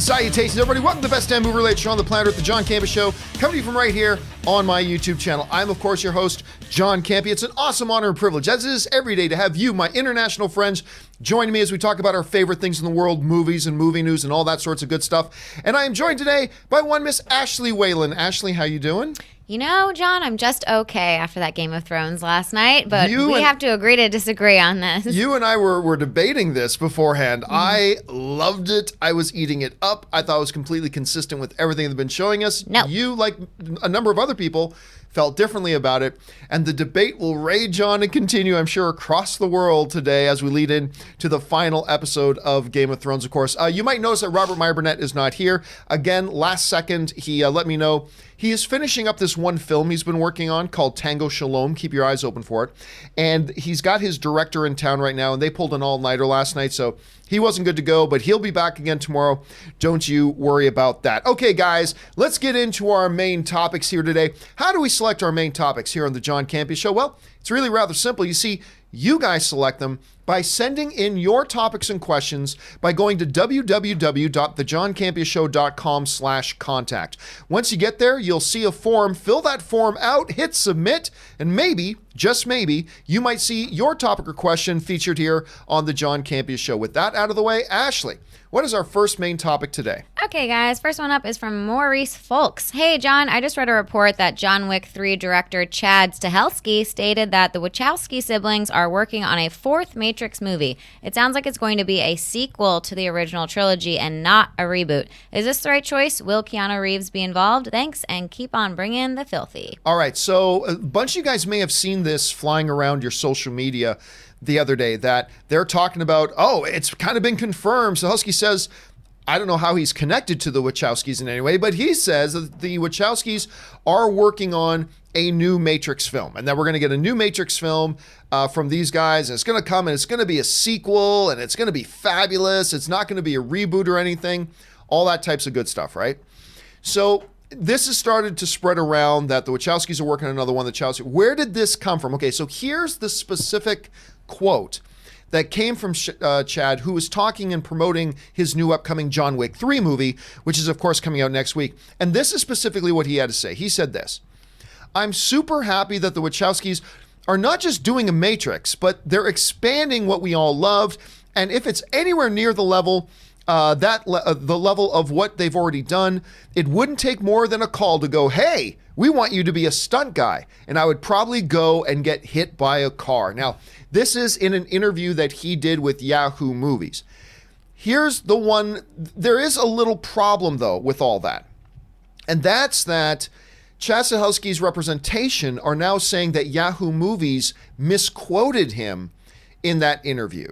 Salutations, everybody. Welcome to the best damn movie-related show on the planet Earth, the John Campea Show, coming to you from right here on my YouTube channel. I'm, of course, your host, John Campea. It's an awesome honor and privilege, as it is every day, to have you, my international friends, joining me as we talk about our favorite things in the world, movies and movie news and all that sorts of good stuff. And I am joined today by one Miss Ashley Whalen. Ashley, how you doing? You know, John, I'm just okay after that Game of Thrones last night, but we have to agree to disagree on this. You and I were debating this beforehand. I loved it. I was eating it up. I thought it was completely consistent with everything they've been showing us. No. You, like a number of other people, felt differently about it. And the debate will rage on and continue, I'm sure, across the world today as we lead in to the final episode of Game of Thrones, of course. You might notice that Robert Meyer Burnett is not here. Again, last second, he let me know he is finishing up this one film he's been working on called Tango Shalom. Keep your eyes open for it. And he's got his director in town right now, and they pulled an all-nighter last night, so he wasn't good to go, but he'll be back again tomorrow. Don't you worry about that. Okay, guys, let's get into our main topics here today. How do we select our main topics here on the John Campea Show? Well, it's really rather simple. You see, you guys select them by sending in your topics and questions by going to www.thejohncampeashow.com/contact. Once you get there, you'll see a form. Fill that form out, hit submit, and maybe, just maybe, you might see your topic or question featured here on the John Campea Show. With that out of the way, Ashley, what is our first main topic today? Okay, guys, first one up is from Maurice Folks. Hey, John, I just read a report that John Wick 3 director Chad Stahelski stated that the Wachowski siblings are working on a fourth Matrix movie. It sounds like it's going to be a sequel to the original trilogy and not a reboot. Is this the right choice? Will Keanu Reeves be involved? Thanks, and keep on bringing the filthy. All right, so a bunch of you guys may have seen this flying around your social media the other day, that they're talking about, oh, it's kind of been confirmed. Stahelski says, I don't know how he's connected to the Wachowskis in any way, but he says that the Wachowskis are working on a new Matrix film, and that we're going to get a new Matrix film from these guys, and it's going to come, and it's going to be a sequel, and it's going to be fabulous. It's not going to be a reboot or anything, all that types of good stuff, right? So this has started to spread around that the Wachowskis are working on another one. The Wachowskis. Where did this come from? Okay, so here's the specific quote that came from Chad, who was talking and promoting his new upcoming John Wick 3 movie, which is, of course, coming out next week. And this is specifically what he had to say. He said this: I'm super happy that the Wachowskis are not just doing a Matrix, but they're expanding what we all loved. And if it's anywhere near the level the level of what they've already done, it wouldn't take more than a call to go, hey, we want you to be a stunt guy. And I would probably go and get hit by a car. Now, this is in an interview that he did with Yahoo Movies. Here's the one. There is a little problem, though, with all that. And that's that Chad Stahelski's representation are now saying that Yahoo Movies misquoted him in that interview.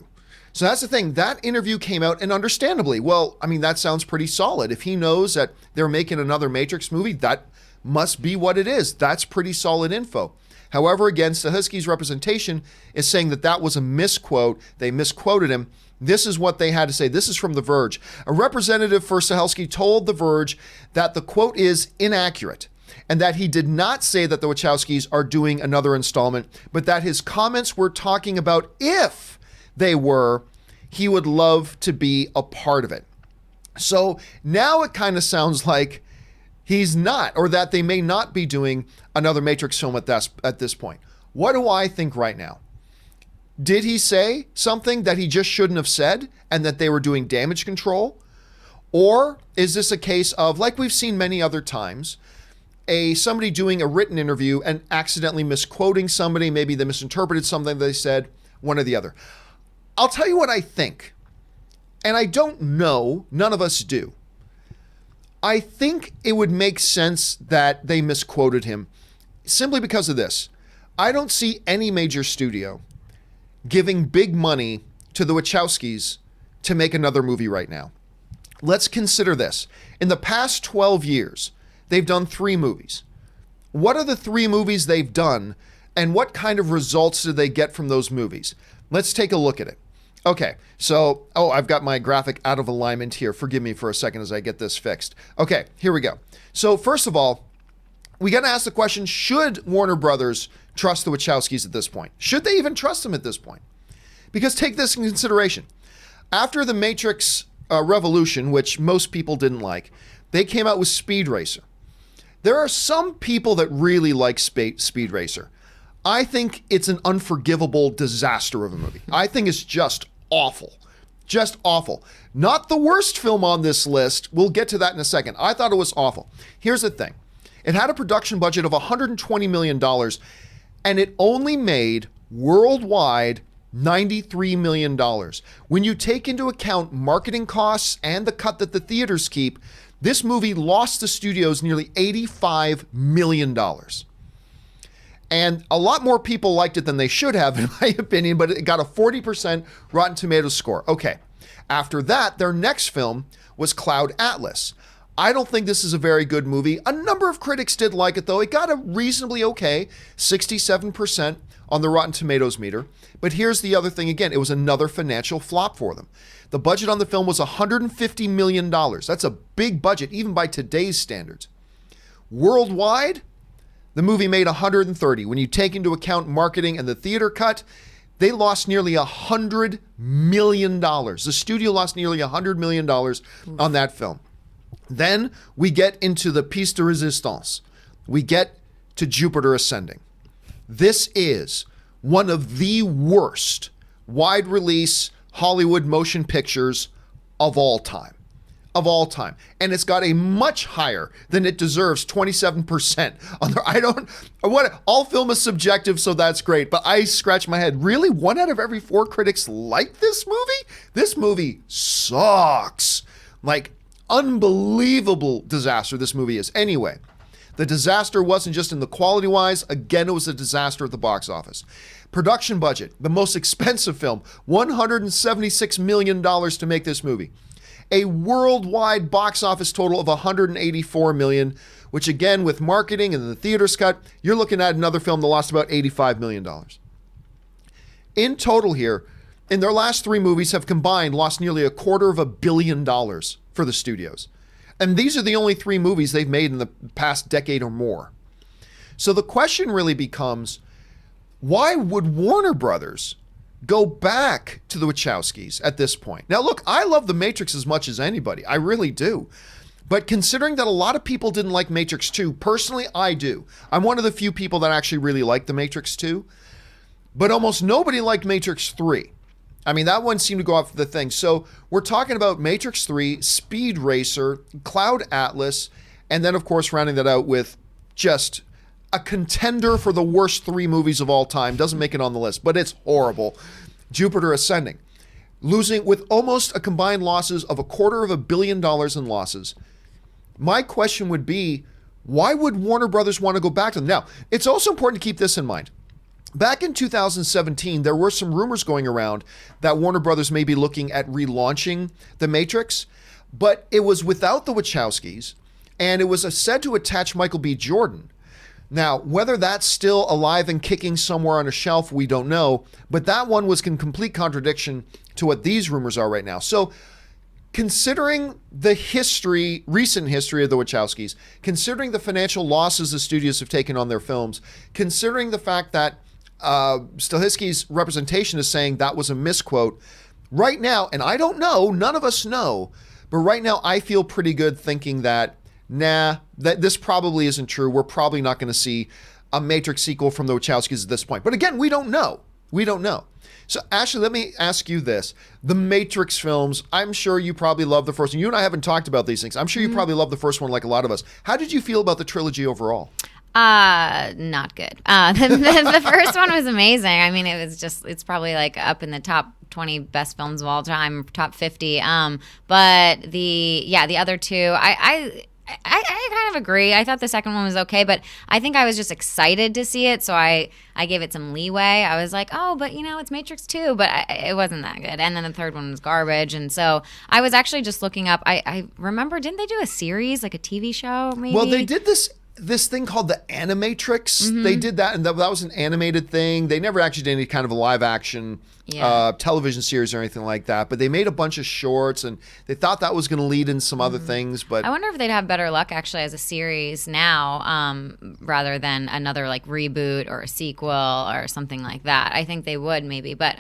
So that's the thing. That interview came out, and understandably, well, I mean, that sounds pretty solid. If he knows that they're making another Matrix movie, that must be what it is. That's pretty solid info. However, again, Stahelski's representation is saying that that was a misquote. They misquoted him. This is what they had to say. This is from The Verge. A representative for Stahelski told The Verge that the quote is inaccurate, and that he did not say that the Wachowskis are doing another installment, but that his comments were talking about if they were, he would love to be a part of it. So now it kind of sounds like he's not, or that they may not be doing another Matrix film at this point. What do I think right now? Did he say something that he just shouldn't have said, and that they were doing damage control? Or is this a case of, like we've seen many other times, somebody doing a written interview and accidentally misquoting somebody? Maybe they misinterpreted something they said, one or the other. I'll tell you what I think, and I don't know, none of us do. I think it would make sense that they misquoted him simply because of this. I don't see any major studio giving big money to the Wachowskis to make another movie right now. Let's consider this. In the past 12 years, they've done 3 movies. What are the 3 movies they've done, and what kind of results did they get from those movies? Let's take a look at it. Okay, so, I've got my graphic out of alignment here. Forgive me for a second as I get this fixed. Okay, here we go. So first of all, we got to ask the question, should Warner Brothers trust the Wachowskis at this point? Should they even trust them at this point? Because take this in consideration. After the Matrix Revolution, which most people didn't like, they came out with Speed Racer. There are some people that really like Speed Racer. I think it's an unforgivable disaster of a movie. I think it's just awful. Just awful. Not the worst film on this list. We'll get to that in a second. I thought it was awful. Here's the thing. It had a production budget of $120 million, and it only made worldwide $93 million. When you take into account marketing costs and the cut that the theaters keep, this movie lost the studios nearly $85 million. And a lot more people liked it than they should have, in my opinion, but it got a 40% Rotten Tomatoes score. Okay. After that, their next film was Cloud Atlas. I don't think this is a very good movie. A number of critics did like it, though. It got a reasonably okay 67% on the Rotten Tomatoes meter. But here's the other thing again. It was another financial flop for them. The budget on the film was $150 million. That's a big budget, even by today's standards. Worldwide, the movie made 130. When you take into account marketing and the theater cut, they lost nearly $100 million. The studio lost nearly $100 million on that film. Then we get into the piece de resistance. We get to Jupiter Ascending. This is one of the worst wide release Hollywood motion pictures of all time. Of all time. And it's got a much higher than it deserves, 27% on the, all film is subjective, so that's great. But I scratch my head. Really? 1 out of every 4 critics like this movie? This movie sucks. Like, unbelievable disaster this movie is. Anyway, the disaster wasn't just in the quality wise. Again, it was a disaster at the box office. Production budget, the most expensive film, $176 million to make this movie. A worldwide box office total of $184 million, which again, with marketing and the theater's cut, you're looking at another film that lost about $85 million. In total here, in their last 3 movies have combined lost nearly $250 million for the studios. And these are the only 3 movies they've made in the past decade or more. So the question really becomes, why would Warner Brothers go back to the Wachowskis at this point? Now, look, I love The Matrix as much as anybody. I really do. But considering that a lot of people didn't like Matrix 2, personally, I do. I'm one of the few people that actually really like The Matrix 2. But almost nobody liked Matrix 3. I mean, that one seemed to go off the thing. So we're talking about Matrix 3, Speed Racer, Cloud Atlas, and then, of course, rounding that out with just a contender for the worst 3 movies of all time. Doesn't make it on the list, but it's horrible. Jupiter Ascending. Losing with almost a combined losses of $250 million in losses. My question would be, why would Warner Brothers want to go back to them? Now, it's also important to keep this in mind. Back in 2017, there were some rumors going around that Warner Brothers may be looking at relaunching The Matrix, but it was without the Wachowskis, and it was said to attach Michael B. Jordan. Now, whether that's still alive and kicking somewhere on a shelf, we don't know, but that one was in complete contradiction to what these rumors are right now. So, considering the recent history of the Wachowskis, considering the financial losses the studios have taken on their films, considering the fact that Stahelski's representation is saying that was a misquote, right now, and I don't know, none of us know, but right now I feel pretty good thinking that that this probably isn't true. We're probably not going to see a Matrix sequel from the Wachowskis at this point. But again, we don't know. We don't know. So Ashley, let me ask you this. The Matrix films, I'm sure you probably love the first one. You and I haven't talked about these things. I'm sure you probably love the first one like a lot of us. How did you feel about the trilogy overall? Not good. The first one was amazing. I mean, it's probably like up in the top 20 best films of all time, top 50. But the other 2, I kind of agree. I thought the second one was okay, but I think I was just excited to see it, so I gave it some leeway. I was like, oh, but it's Matrix 2, but it wasn't that good. And then the third one was garbage, and so I was actually just looking up. I remember, didn't they do a series, like a TV show maybe? Well, they did this. this thing called the Animatrix. They did that, and that was an animated thing. They never actually did any kind of a live action television series or anything like that, but they made a bunch of shorts, and they thought that was going to lead in some other things. But I wonder if they'd have better luck actually as a series now, rather than another like reboot or a sequel or something like that. I think they would maybe, but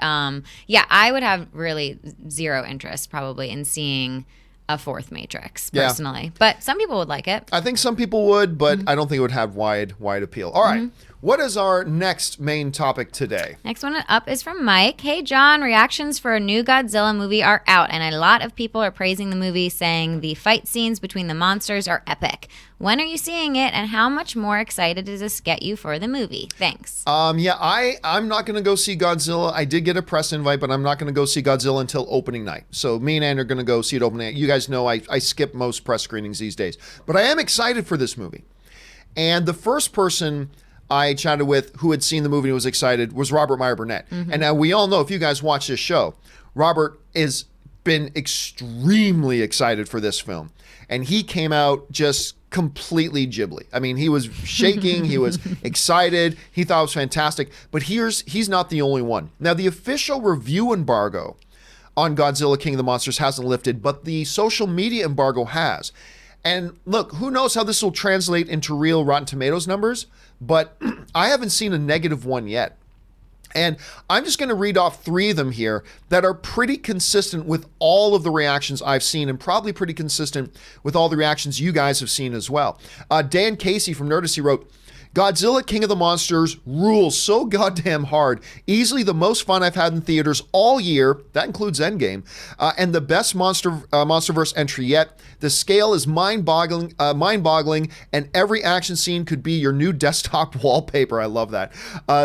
yeah, I would have really zero interest probably in seeing a fourth Matrix personally, but some people would like it. I think some people would, but I don't think it would have wide appeal. All right. What is our next main topic today? Next one up is from Mike. Hey, John, reactions for a new Godzilla movie are out, and a lot of people are praising the movie, saying the fight scenes between the monsters are epic. When are you seeing it, and how much more excited does this get you for the movie? Thanks. Yeah, I'm not going to go see Godzilla. I did get a press invite, but I'm not going to go see Godzilla until opening night. So me and Ann are going to go see it opening night. You guys know I skip most press screenings these days. But I am excited for this movie. And the first person I chatted with who had seen the movie and was excited was Robert Meyer Burnett. And now we all know, if you guys watch this show, Robert has been extremely excited for this film. And he came out just completely Ghibli. I mean, he was shaking, he was excited, he thought it was fantastic. But he's not the only one. Now, the official review embargo on Godzilla King of the Monsters hasn't lifted, but the social media embargo has. And look, who knows how this will translate into real Rotten Tomatoes numbers, but I haven't seen a negative one yet. And I'm just going to read off 3 of them here that are pretty consistent with all of the reactions I've seen, and probably pretty consistent with all the reactions you guys have seen as well. Dan Casey from Nerdisy wrote, Godzilla King of the Monsters rules so goddamn hard. Easily the most fun I've had in theaters all year. That includes Endgame. And the best MonsterVerse entry yet. The scale is mind-boggling, and every action scene could be your new desktop wallpaper. I love that.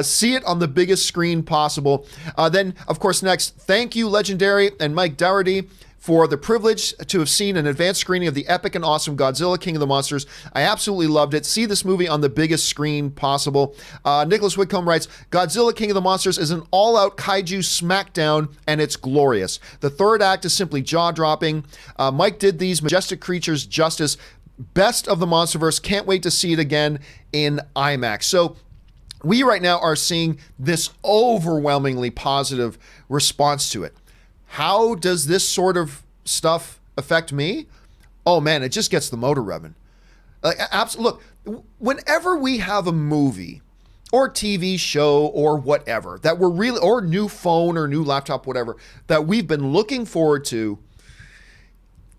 See it on the biggest screen possible. Then, of course, next, thank you, Legendary and Mike Dougherty, for the privilege to have seen an advanced screening of the epic and awesome Godzilla King of the Monsters. I absolutely loved it. See this movie on the biggest screen possible. Nicholas Whitcomb writes, Godzilla King of the Monsters is an all-out kaiju smackdown, and it's glorious. The third act is simply jaw-dropping. Mike did these majestic creatures justice. Best of the Monsterverse. Can't wait to see it again in IMAX. So we right now are seeing this overwhelmingly positive response to it. How does this sort of stuff affect me? Oh man, it just gets the motor revving. Look, whenever we have a movie or TV show or whatever that we're really, or new phone or new laptop, whatever, that we've been looking forward to,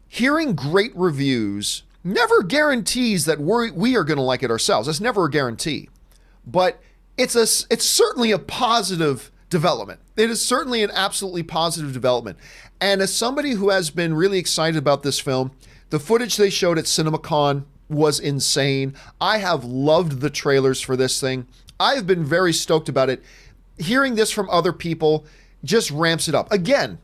hearing great reviews never guarantees that we are going to like it ourselves. It's never a guarantee, but it's certainly a positive development. It is certainly an absolutely positive development. And as somebody who has been really excited about this film, the footage they showed at CinemaCon was insane. I have loved the trailers for this thing. I have been very stoked about it. Hearing this from other people just ramps it up. Again,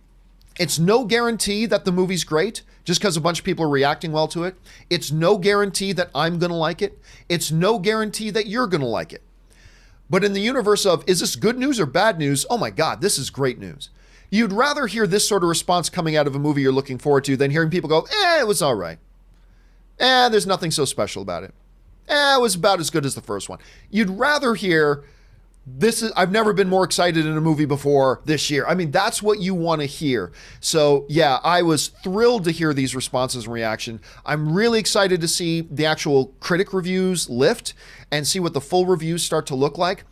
it's no guarantee that the movie's great just because a bunch of people are reacting well to it. It's no guarantee that I'm going to like it. It's no guarantee that you're going to like it. But in the universe of, is this good news or bad news? Oh my God, this is great news. You'd rather hear this sort of response coming out of a movie you're looking forward to than hearing people go, it was all right. There's nothing so special about it. It was about as good as the first one. You'd rather hear, I've never been more excited in a movie before this year. I mean, that's what you want to hear. So yeah, I was thrilled to hear these responses and reaction. I'm really excited to see the actual critic reviews lift and see what the full reviews start to look like.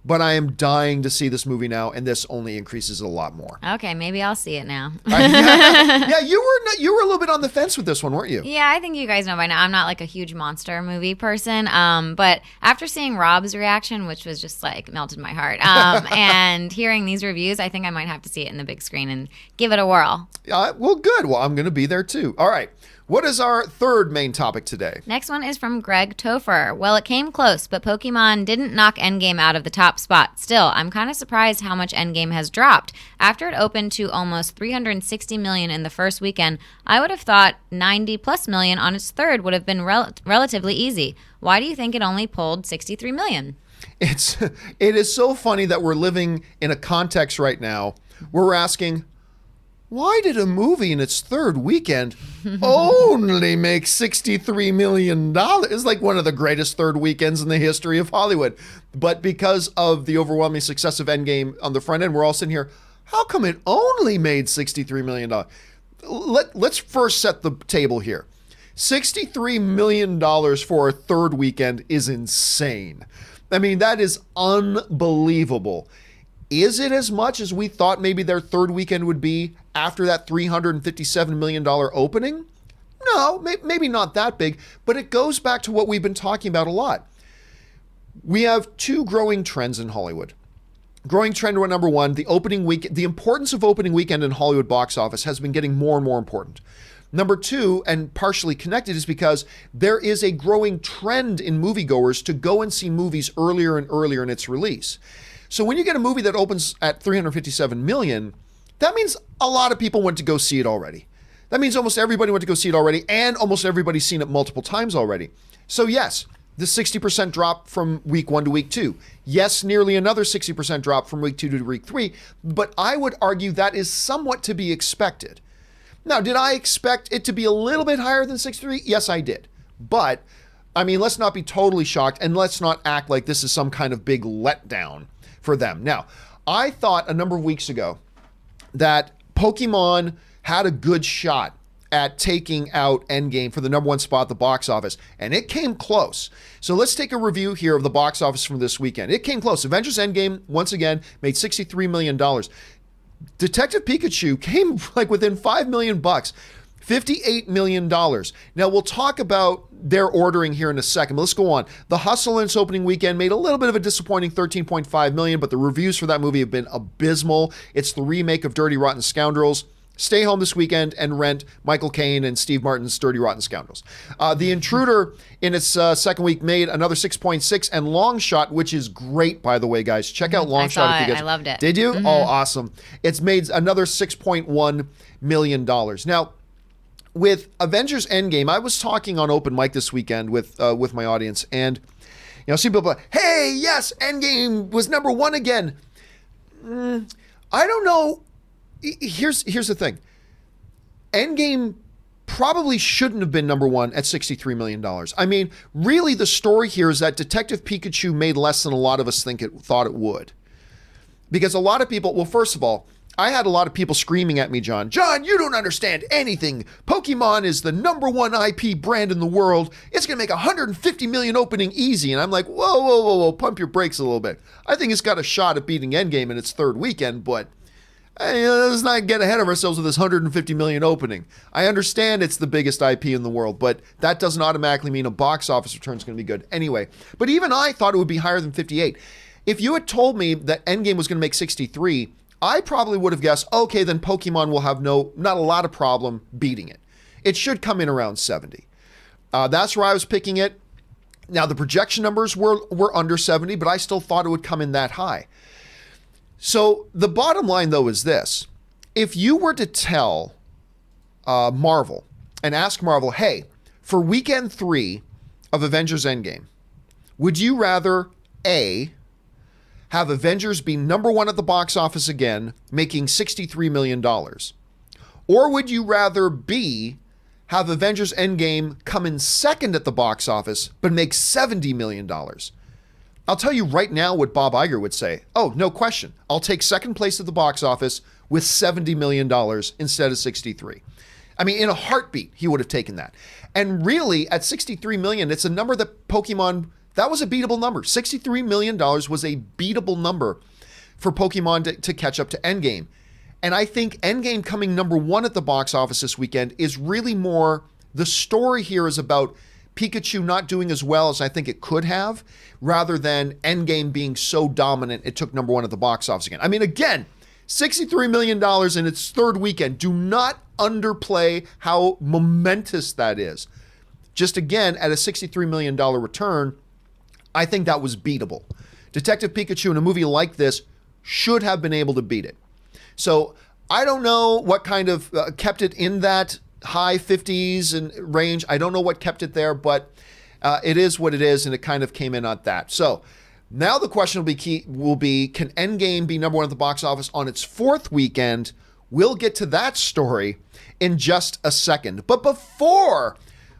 But I am dying to see this movie now, and this only increases it a lot more. Okay, maybe I'll see it now. Yeah, you were a little bit on the fence with this one, weren't you? Yeah, I think you guys know by now I'm not like a huge monster movie person. But after seeing Rob's reaction, which was just like melted my heart, and hearing these reviews, I think I might have to see it in the big screen and give it a whirl. Well, good. Well, I'm going to be there too. All right. What is our third main topic today? Next one is from Greg Topher. Well, it came close, but Pokemon didn't knock Endgame out of the top spot. Still, I'm kind of surprised how much Endgame has dropped. After it opened to almost $360 million in the first weekend, I would have thought $90+ million on its third would have been relatively easy. Why do you think it only pulled $63 million? It is so funny that we're living in a context right now where we're asking, why did a movie in its third weekend only make $63 million? It's like one of the greatest third weekends in the history of Hollywood. But because of the overwhelming success of Endgame on the front end, we're all sitting here, how come it only made $63 million? Let's first set the table here. $63 million for a third weekend is insane. I mean, that is unbelievable. Is it as much as we thought maybe their third weekend would be after that $357 million opening? No, maybe not that big, but it goes back to what we've been talking about a lot. We have two growing trends in Hollywood. Growing trend number one, the opening week, the importance of opening weekend in Hollywood box office has been getting more and more important. Number two, and partially connected, is because there is a growing trend in moviegoers to go and see movies earlier and earlier in its release. So when you get a movie that opens at 357 million, that means a lot of people went to go see it already. That means almost everybody went to go see it already, and almost everybody's seen it multiple times already. So yes, the 60% drop from week 1 to week 2. Yes, nearly another 60% drop from week 2 to week 3, but I would argue that is somewhat to be expected. Now, did I expect it to be a little bit higher than 63? Yes, I did. But, I mean, let's not be totally shocked, and let's not act like this is some kind of big letdown for them. Now, I thought a number of weeks ago that Pokemon had a good shot at taking out Endgame for the number one spot at the box office, and it came close. So let's take a review here of the box office from this weekend. It came close. Avengers Endgame, once again, made $63 million. Detective Pikachu came like within $5 million, $58 million. Now, we'll talk about their ordering here in a second, but let's go on. The Hustle in its opening weekend made a little bit of a disappointing $13.5 million, but the reviews for that movie have been abysmal. It's the remake of Dirty Rotten Scoundrels. Stay home this weekend and rent Michael Caine and Steve Martin's Dirty Rotten Scoundrels. The Intruder in its second week made another 6.6, and Long Shot, which is great, by the way, guys. Check out Long Shot. I saw it. I loved it. Did you? Mm-hmm. Oh, awesome. It's made another $6.1 million. Now, with Avengers Endgame, I was talking on open mic this weekend with my audience, and some people are, hey, yes, Endgame was number one again. I don't know. Here's the thing. Endgame probably shouldn't have been number one at $63 million. I mean, really the story here is that Detective Pikachu made less than a lot of us thought it would. Because a lot of people, well, first of all, I had a lot of people screaming at me, John, you don't understand anything. Pokemon is the number one IP brand in the world. It's going to make 150 million opening easy. And I'm like, whoa, pump your brakes a little bit. I think it's got a shot at beating Endgame in its third weekend, but let's not get ahead of ourselves with this 150 million opening. I understand it's the biggest IP in the world, but that doesn't automatically mean a box office return is going to be good anyway. But even I thought it would be higher than 58. If you had told me that Endgame was going to make 63, I probably would have guessed, okay, then Pokemon will have not a lot of problem beating it. It should come in around 70. That's where I was picking it. Now, the projection numbers were under 70, but I still thought it would come in that high. So the bottom line, though, is this. If you were to tell Marvel and ask Marvel, hey, for weekend 3 of Avengers Endgame, would you rather, A, have Avengers be number one at the box office again, making $63 million? Or would you rather, B, have Avengers Endgame come in second at the box office, but make $70 million? I'll tell you right now what Bob Iger would say. Oh, no question. I'll take second place at the box office with $70 million instead of 63. I mean, in a heartbeat, he would have taken that. And really, at 63 million, it's a number that Pokemon, that was a beatable number. $63 million was a beatable number for Pokemon to catch up to Endgame. And I think Endgame coming number one at the box office this weekend is really more, the story here is about Pikachu not doing as well as I think it could have, rather than Endgame being so dominant it took number one at the box office again. I mean, again, $63 million in its third weekend. Do not underplay how momentous that is. Just again, at a $63 million return, I think that was beatable. Detective Pikachu in a movie like this should have been able to beat it. So I don't know what kind of kept it in that high 50s and range. I don't know what kept it there, but it is what it is, and it kind of came in at that. So now the question will be, can Endgame be number one at the box office on its fourth weekend We'll get to that story in just a second. But before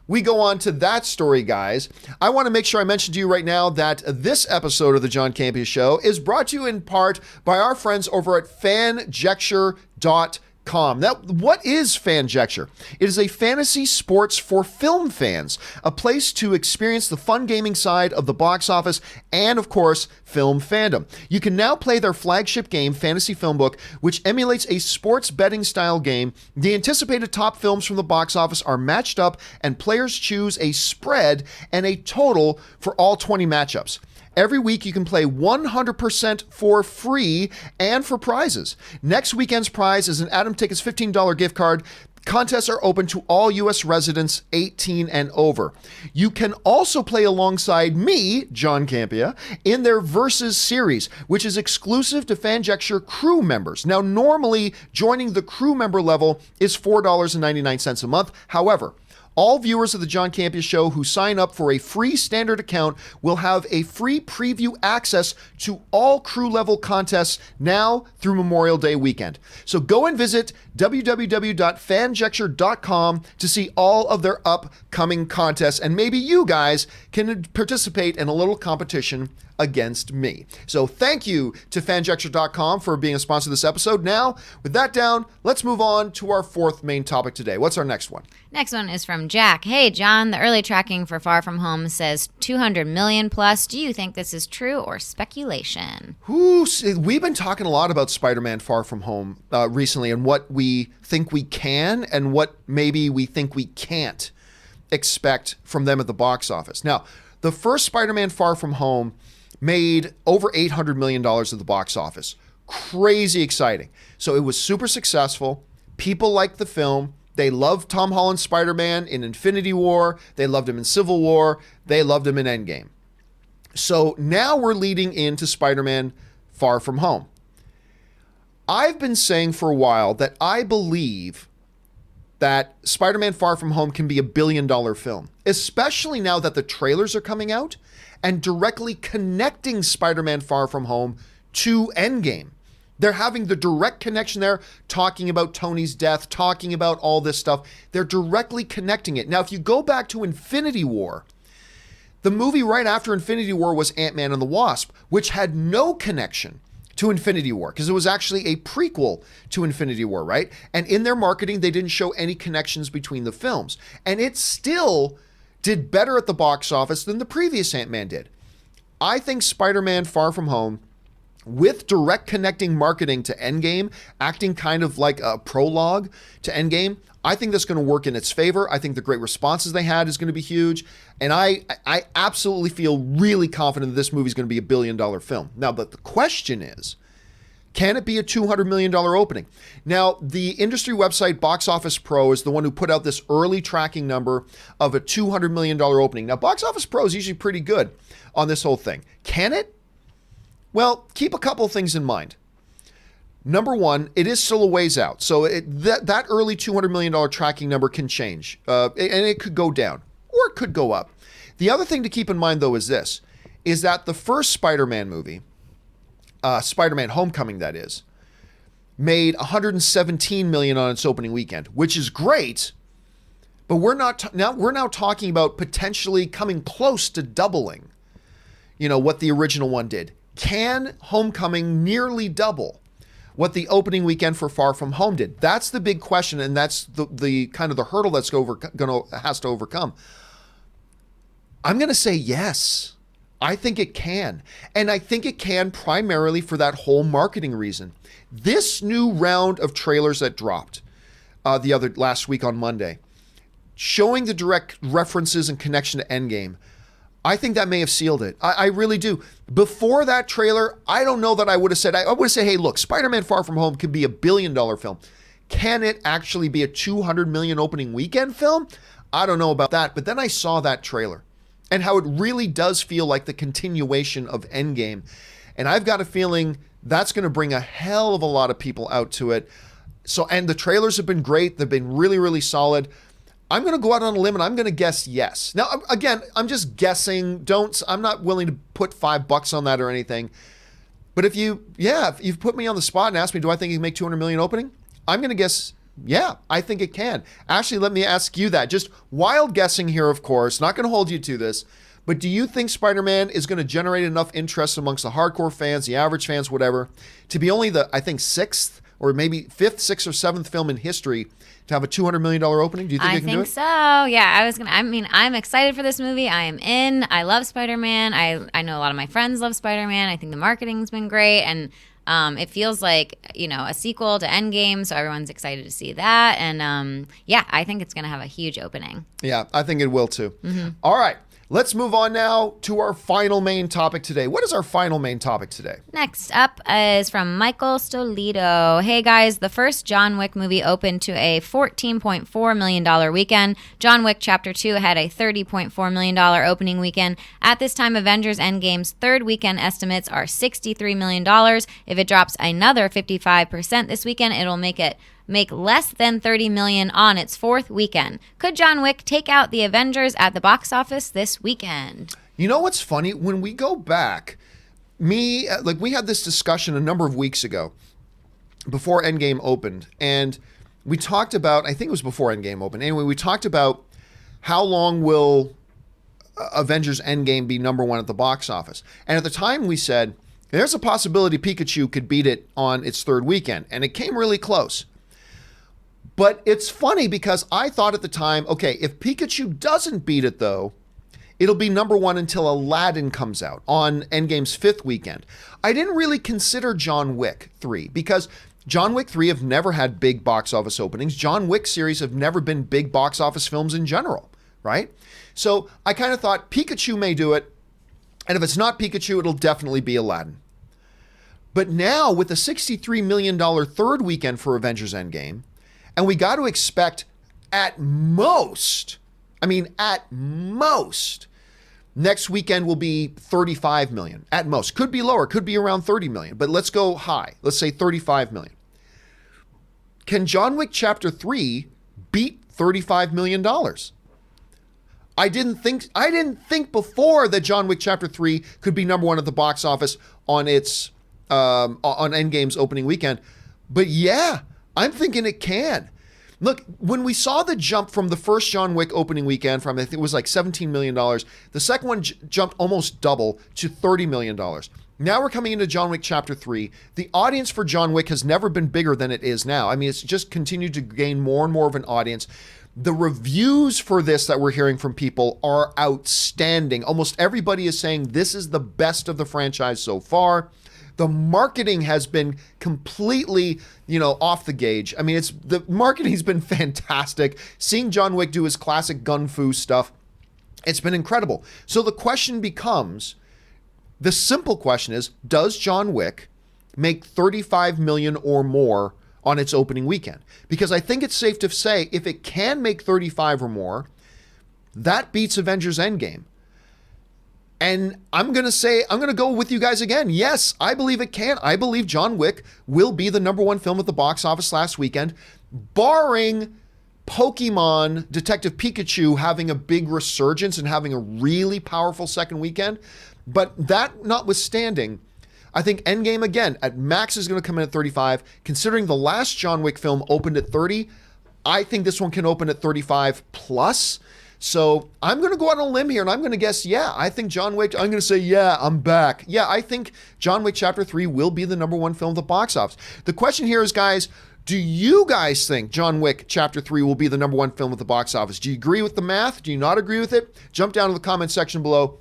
we go on to that story, guys, I want to make sure I mention to you right now that this episode of the John Campea Show is brought to you in part by our friends over at fanjecture.com. Now, what is Fanjecture? It is a fantasy sports for film fans, a place to experience the fun gaming side of the box office and, of course, film fandom. You can now play their flagship game, Fantasy Filmbook, which emulates a sports betting style game. The anticipated top films from the box office are matched up, and players choose a spread and a total for all 20 matchups. Every week you can play 100% for free and for prizes. Next weekend's prize is an Atom Tickets $15 gift card. Contests are open to all U.S. residents 18 and over. You can also play alongside me, John Campea, in their Versus series, which is exclusive to Fanjecture crew members. Now, normally, joining the crew member level is $4.99 a month. However, all viewers of the John Campea Show who sign up for a free standard account will have a free preview access to all crew level contests now through Memorial Day weekend. So go and visit www.fanjecture.com to see all of their upcoming contests, and maybe you guys can participate in a little competition against me. So thank you to fanjecture.com for being a sponsor of this episode. Now, with that down, let's move on to our fourth main topic today. What's our next one? Next one is from Jack. Hey, John, the early tracking for Far From Home says 200 million plus. Do you think this is true or speculation? We've been talking a lot about Spider-Man Far From Home recently, and what we think we can and what maybe we think we can't expect from them at the box office. Now, the first Spider-Man Far From Home made over $800 million at the box office. Crazy exciting. So it was super successful. People liked the film. They loved Tom Holland's Spider-Man in Infinity War. They loved him in Civil War. They loved him in Endgame. So now we're leading into Spider-Man Far From Home. I've been saying for a while that I believe that Spider-Man Far From Home can be $1 billion film, especially now that the trailers are coming out and directly connecting Spider-Man Far From Home to Endgame. They're having the direct connection there, talking about Tony's death, talking about all this stuff. They're directly connecting it. Now, if you go back to Infinity War, the movie right after Infinity War was Ant-Man and the Wasp, which had no connection to Infinity War, because it was actually a prequel to Infinity War, right? And in their marketing, they didn't show any connections between the films. And it still did better at the box office than the previous Ant-Man did. I think Spider-Man Far From Home, with direct connecting marketing to Endgame, acting kind of like a prologue to Endgame, I think that's going to work in its favor. I think the great responses they had is going to be huge. And I absolutely feel really confident that this movie is going to be $1 billion film. Now, but the question is, can it be a $200 million opening? Now, the industry website Box Office Pro is the one who put out this early tracking number of a $200 million opening. Now, Box Office Pro is usually pretty good on this whole thing. Can it? Well, keep a couple things in mind. Number one, it is still a ways out. So that early $200 million tracking number can change, and it could go down or it could go up. The other thing to keep in mind, though, is this, is that the first Spider-Man movie, Spider-Man Homecoming, that is, made $117 million on its opening weekend, which is great, but we're now talking about potentially coming close to doubling, what the original one did. Can Homecoming nearly double what the opening weekend for Far From Home did? That's the big question, and that's the kind of the hurdle that's has to overcome. I'm going to say yes. I think it can. And I think it can primarily for that whole marketing reason. This new round of trailers that dropped last week on Monday, showing the direct references and connection to Endgame, I think that may have sealed it. I really do. Before that trailer, I don't know that I would have said, I would have said, hey, look, Spider-Man Far From Home could be $1 billion film. Can it actually be a $200 million opening weekend film? I don't know about that. But then I saw that trailer and how it really does feel like the continuation of Endgame. And I've got a feeling that's going to bring a hell of a lot of people out to it. And the trailers have been great. They've been really, really solid. I'm going to go out on a limb and I'm going to guess yes. Now, again, I'm just guessing. I'm not willing to put $5 on that or anything. But if you've put me on the spot and asked me, do I think he can make $200 million opening? I'm going to guess, yeah, I think it can. Ashley, let me ask you that. Just wild guessing here, of course. Not going to hold you to this. But do you think Spider-Man is going to generate enough interest amongst the hardcore fans, the average fans, whatever, to be only the, I think, sixth or maybe fifth, sixth, or seventh film in history to have a $200 million opening? Do you think it can do it? I think so. Yeah, I'm excited for this movie. I am in. I love Spider-Man. I know a lot of my friends love Spider-Man. I think the marketing's been great. And it feels like, a sequel to Endgame, so everyone's excited to see that. And I think it's going to have a huge opening. Yeah, I think it will too. Mm-hmm. All right. Let's move on now to our final main topic today. What is our final main topic today? Next up is from Michael Stolito. Hey guys, the first John Wick movie opened to a $14.4 million weekend. John Wick Chapter 2 had a $30.4 million opening weekend. At this time, Avengers Endgame's third weekend estimates are $63 million. If it drops another 55% this weekend, it'll make less than $30 million on its fourth weekend. Could John Wick take out the Avengers at the box office this weekend? You know what's funny? When we go back, we had this discussion a number of weeks ago before Endgame opened, and we talked about, I think it was before Endgame opened. Anyway, we talked about how long will Avengers Endgame be number one at the box office. And at the time we said, there's a possibility Pikachu could beat it on its third weekend, and it came really close. But it's funny because I thought at the time, okay, if Pikachu doesn't beat it though, it'll be number one until Aladdin comes out on Endgame's fifth weekend. I didn't really consider John Wick 3 because John Wick 3 have never had big box office openings. John Wick series have never been big box office films in general, right? So I kind of thought Pikachu may do it, and if it's not Pikachu, it'll definitely be Aladdin. But now with the $63 million third weekend for Avengers Endgame, and we got to expect at most, next weekend will be 35 million. At most. Could be lower, could be around 30 million. But let's go high. Let's say 35 million. Can John Wick Chapter 3 beat $35 million? I didn't think before that John Wick Chapter 3 could be number one at the box office on its on Endgame's opening weekend. But yeah, I'm thinking it can. Look, when we saw the jump from the first John Wick opening weekend from, I think it was like $17 million, the second one jumped almost double to $30 million. Now we're coming into John Wick Chapter 3. The audience for John Wick has never been bigger than it is now. It's just continued to gain more and more of an audience. The reviews for this that we're hearing from people are outstanding. Almost everybody is saying this is the best of the franchise so far. The marketing has been completely, off the gauge. The marketing's been fantastic. Seeing John Wick do his classic gun fu stuff, it's been incredible. So the question becomes, the simple question is, does John Wick make 35 million or more on its opening weekend? Because I think it's safe to say if it can make 35 or more, that beats Avengers Endgame. And I'm going to go with you guys again. Yes, I believe it can. I believe John Wick will be the number one film at the box office last weekend, barring Pokemon Detective Pikachu having a big resurgence and having a really powerful second weekend. But that notwithstanding, I think Endgame, again, at max is going to come in at 35. Considering the last John Wick film opened at 30, I think this one can open at 35 plus. So I'm going to go out on a limb here and I'm going to guess, I think John Wick, I'm going to say, I'm back. Yeah, I think John Wick Chapter 3 will be the number one film at the box office. The question here is, guys, do you guys think John Wick Chapter 3 will be the number one film at the box office? Do you agree with the math? Do you not agree with it? Jump down to the comment section below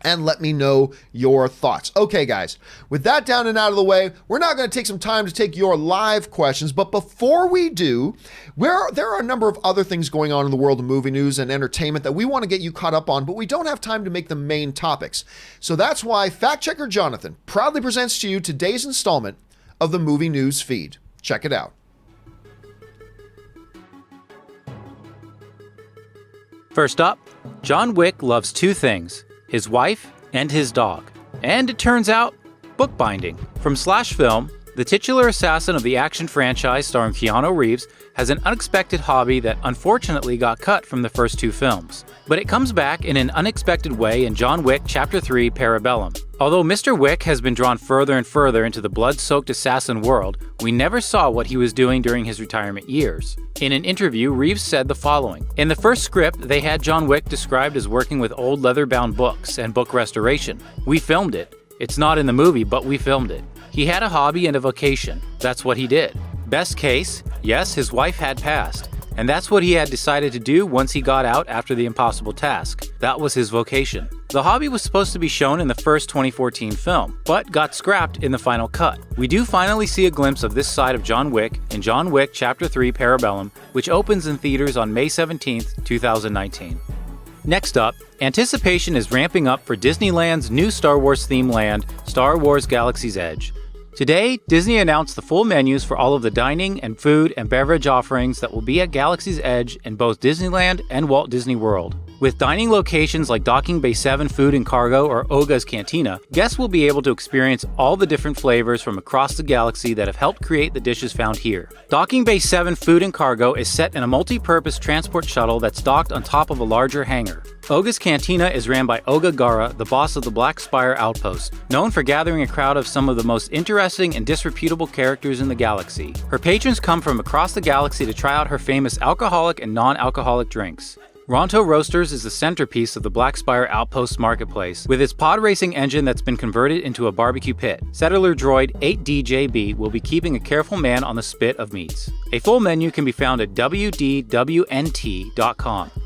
and let me know your thoughts. Okay, guys, with that down and out of the way, we're now going to take some time to take your live questions. But before we do, there are a number of other things going on in the world of movie news and entertainment that we want to get you caught up on, but we don't have time to make them main topics. So that's why Fact Checker Jonathan proudly presents to you today's installment of the Movie News Feed. Check it out. First up, John Wick loves two things: his wife and his dog. And it turns out, bookbinding. From Slash Film, The titular assassin of the action franchise starring Keanu Reeves has an unexpected hobby that unfortunately got cut from the first two films. But it comes back in an unexpected way in John Wick Chapter 3 Parabellum. Although Mr. Wick has been drawn further and further into the blood-soaked assassin world, we never saw what he was doing during his retirement years. In an interview, Reeves said the following: "In the first script, they had John Wick described as working with old leather-bound books and book restoration. We filmed it. It's not in the movie, but we filmed it. He had a hobby and a vocation. That's what he did. Best case, yes, his wife had passed. And that's what he had decided to do once he got out after the impossible task. That was his vocation." The hobby was supposed to be shown in the first 2014 film, but got scrapped in the final cut. We do finally see a glimpse of this side of John Wick in John Wick Chapter 3 Parabellum, which opens in theaters on May 17th, 2019. Next up, anticipation is ramping up for Disneyland's new Star Wars themed land, Star Wars Galaxy's Edge. Today, Disney announced the full menus for all of the dining and food and beverage offerings that will be at Galaxy's Edge in both Disneyland and Walt Disney World. With dining locations like Docking Bay 7 Food and Cargo or Oga's Cantina, guests will be able to experience all the different flavors from across the galaxy that have helped create the dishes found here. Docking Bay 7 Food and Cargo is set in a multi-purpose transport shuttle that's docked on top of a larger hangar. Oga's Cantina is ran by Oga Gara, the boss of the Black Spire Outpost, known for gathering a crowd of some of the most interesting and disreputable characters in the galaxy. Her patrons come from across the galaxy to try out her famous alcoholic and non-alcoholic drinks. Ronto Roasters is the centerpiece of the Black Spire Outpost marketplace, with its pod racing engine that's been converted into a barbecue pit. Settler droid 8DJB will be keeping a careful man on the spit of meats. A full menu can be found at wdwnt.com.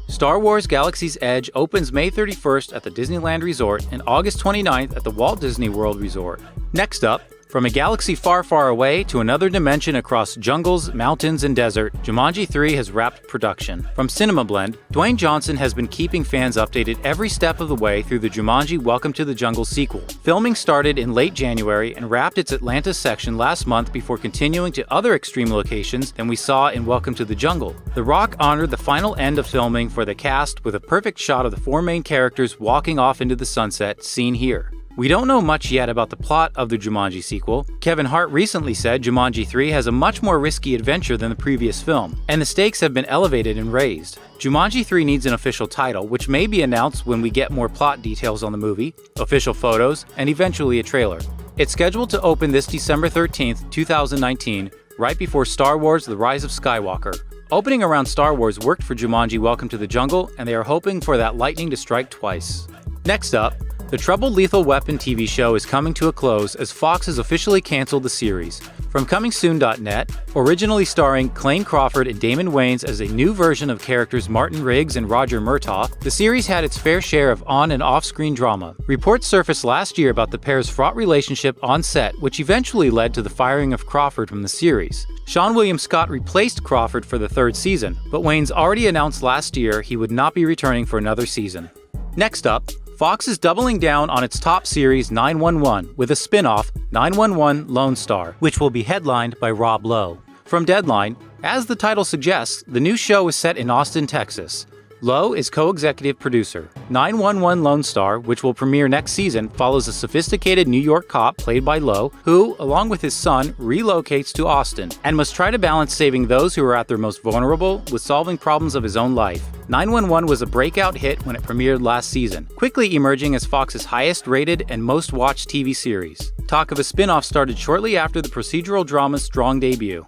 Star Wars Galaxy's Edge opens May 31st at the Disneyland Resort and August 29th at the Walt Disney World Resort. Next up, from a galaxy far, far away to another dimension across jungles, mountains, and desert, Jumanji 3 has wrapped production. From CinemaBlend, Dwayne Johnson has been keeping fans updated every step of the way through the Jumanji Welcome to the Jungle sequel. Filming started in late January and wrapped its Atlantis section last month before continuing to other extreme locations than we saw in Welcome to the Jungle. The Rock honored the final end of filming for the cast with a perfect shot of the four main characters walking off into the sunset, seen here. We don't know much yet about the plot of the Jumanji sequel. Kevin Hart recently said Jumanji 3 has a much more risky adventure than the previous film, and the stakes have been elevated and raised. Jumanji 3 needs an official title, which may be announced when we get more plot details on the movie, official photos, and eventually a trailer. It's scheduled to open this December 13th, 2019, right before Star Wars: The Rise of Skywalker. Opening around Star Wars worked for Jumanji Welcome to the Jungle, and they are hoping for that lightning to strike twice. Next up, the Troubled Lethal Weapon TV show is coming to a close as Fox has officially canceled the series. From ComingSoon.net, originally starring Clayne Crawford and Damon Wayans as a new version of characters Martin Riggs and Roger Murtaugh, the series had its fair share of on- and off-screen drama. Reports surfaced last year about the pair's fraught relationship on set, which eventually led to the firing of Crawford from the series. Sean William Scott replaced Crawford for the third season, but Wayans already announced last year he would not be returning for another season. Next up, Fox is doubling down on its top series 911 with a spin-off, 911 Lone Star, which will be headlined by Rob Lowe. From Deadline, as the title suggests, the new show is set in Austin, Texas. Lowe is co-executive producer. 911 Lone Star, which will premiere next season, follows a sophisticated New York cop played by Lowe, who, along with his son, relocates to Austin and must try to balance saving those who are at their most vulnerable with solving problems of his own life. 911 was a breakout hit when it premiered last season, quickly emerging as Fox's highest-rated and most-watched TV series. Talk of a spin-off started shortly after the procedural drama's strong debut.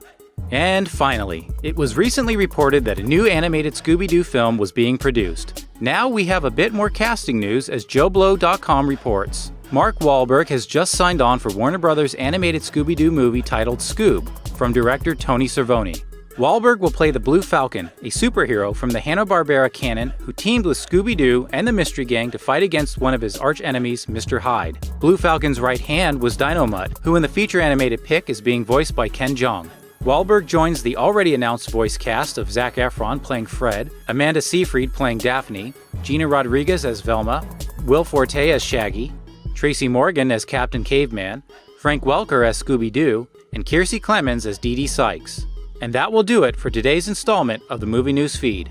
And finally, it was recently reported that a new animated Scooby-Doo film was being produced. Now we have a bit more casting news as JoBlo.com reports. Mark Wahlberg has just signed on for Warner Brothers' animated Scooby-Doo movie titled Scoob, from director Tony Cervoni. Wahlberg will play the Blue Falcon, a superhero from the Hanna-Barbera canon who teamed with Scooby-Doo and the Mystery Gang to fight against one of his arch-enemies, Mr. Hyde. Blue Falcon's right hand was Dynomutt, who in the feature animated pick is being voiced by Ken Jeong. Wahlberg joins the already announced voice cast of Zac Efron playing Fred, Amanda Seyfried playing Daphne, Gina Rodriguez as Velma, Will Forte as Shaggy, Tracy Morgan as Captain Caveman, Frank Welker as Scooby-Doo, and Kiersey Clemens as Dee Dee Sykes. And that will do it for today's installment of the Movie News Feed.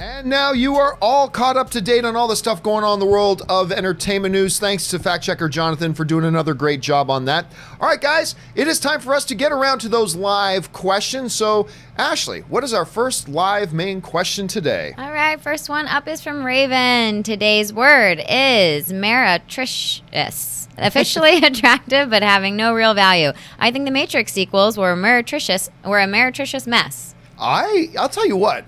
And now you are all caught up to date on all the stuff going on in the world of entertainment news. Thanks to fact checker Jonathan for doing another great job on that. All right, guys, it is time for us to get around to those live questions. So, Ashley, what is our first live main question today? All right, first one up is from Raven. Today's word is meretricious. Officially attractive, but having no real value. I think the Matrix sequels were a meretricious mess. I'll tell you what.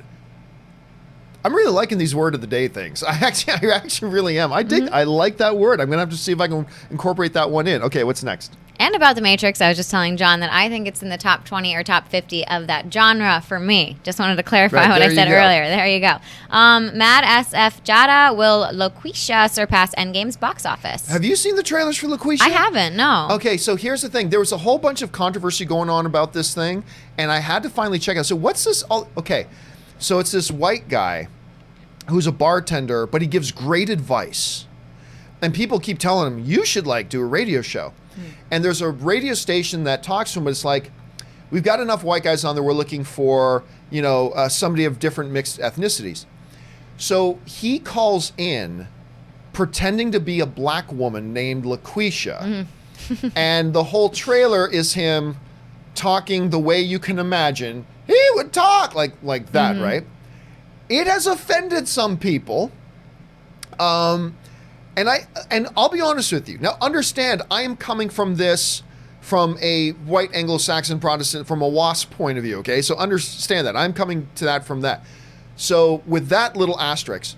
I'm really liking these word of the day things. I actually really am. I like that word. I'm going to have to see if I can incorporate that one in. Okay, what's next? And about the Matrix, I was just telling John that I think it's in the top 20 or top 50 of that genre for me. Just wanted to clarify what I said earlier. There you go. Mad SF Jada, will Loquisha surpass Endgame's box office? Have you seen the trailers for Loquisha? I haven't, no. Okay, so here's the thing. There was a whole bunch of controversy going on about this thing, and I had to finally check out. So what's this all? Okay, so it's this white guy who's a bartender, but he gives great advice. And people keep telling him, you should do a radio show. And there's a radio station that talks to him, but it's like, we've got enough white guys on there. We're looking for, somebody of different mixed ethnicities. So he calls in pretending to be a black woman named LaQuisha. And the whole trailer is him talking the way you can imagine he would talk, like that, right? It has offended some people. And I'll be honest with you. Now, understand, I am coming from this from a white Anglo-Saxon Protestant, from a WASP point of view, okay? So understand that. I'm coming to that from that. So with that little asterisk,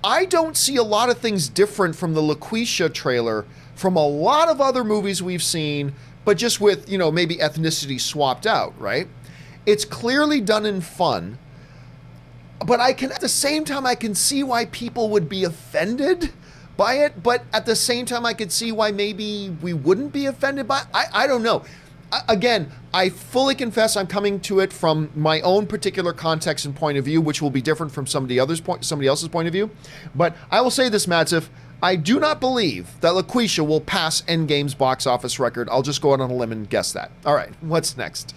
I don't see a lot of things different from the LaQuisha trailer from a lot of other movies we've seen, but just with, maybe ethnicity swapped out, right? It's clearly done in fun. But at the same time, I can see why people would be offended by it. But at the same time, I could see why maybe we wouldn't be offended by it. I don't know. Again, I fully confess I'm coming to it from my own particular context and point of view, which will be different from somebody else's point of view. But I will say this, Matsiv, I do not believe that LaQuisha will pass Endgame's box office record. I'll just go out on a limb and guess that. All right, what's next?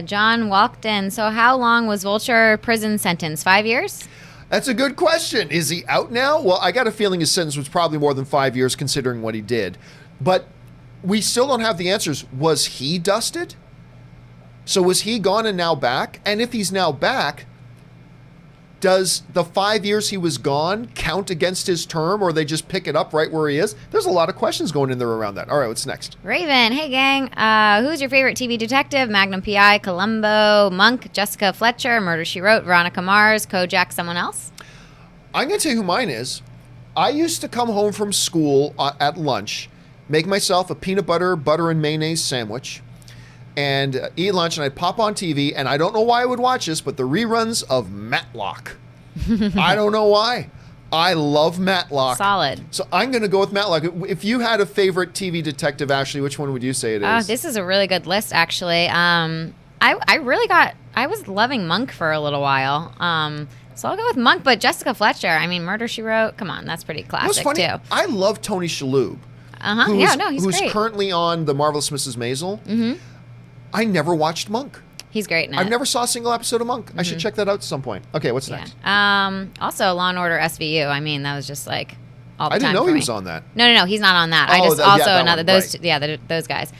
John walked in. So how long was Vulture prison sentence? 5 years? That's a good question. Is he out now? Well, I got a feeling his sentence was probably more than 5 years considering what he did. But we still don't have the answers. Was he dusted? So was he gone and now back? And if he's now back, does the 5 years he was gone count against his term, or they just pick it up right where he is? There's a lot of questions going in there around that. All right, what's next? Raven, hey gang. Who's your favorite TV detective? Magnum PI, Columbo, Monk, Jessica Fletcher, Murder, She Wrote, Veronica Mars, Kojak, someone else? I'm going to tell you who mine is. I used to come home from school at lunch, make myself a peanut butter and mayonnaise sandwich, and eat lunch, and I'd pop on TV, and I don't know why I would watch this, but the reruns of Matlock. I don't know why. I love Matlock. Solid. So I'm going to go with Matlock. If you had a favorite TV detective, Ashley, which one would you say it is? This is a really good list, actually. I was loving Monk for a little while. So I'll go with Monk, but Jessica Fletcher, Murder, She Wrote, come on, that's pretty classic, funny, too. I love Tony Shalhoub. He's great. Who's currently on The Marvelous Mrs. Maisel. Mm-hmm. I never watched Monk. He's great in it. I never saw a single episode of Monk. Mm-hmm. I should check that out at some point. Okay, what's next? Also, Law & Order SVU. That was just all the time. I didn't know for he me. was on that. No, he's not on that. Those guys.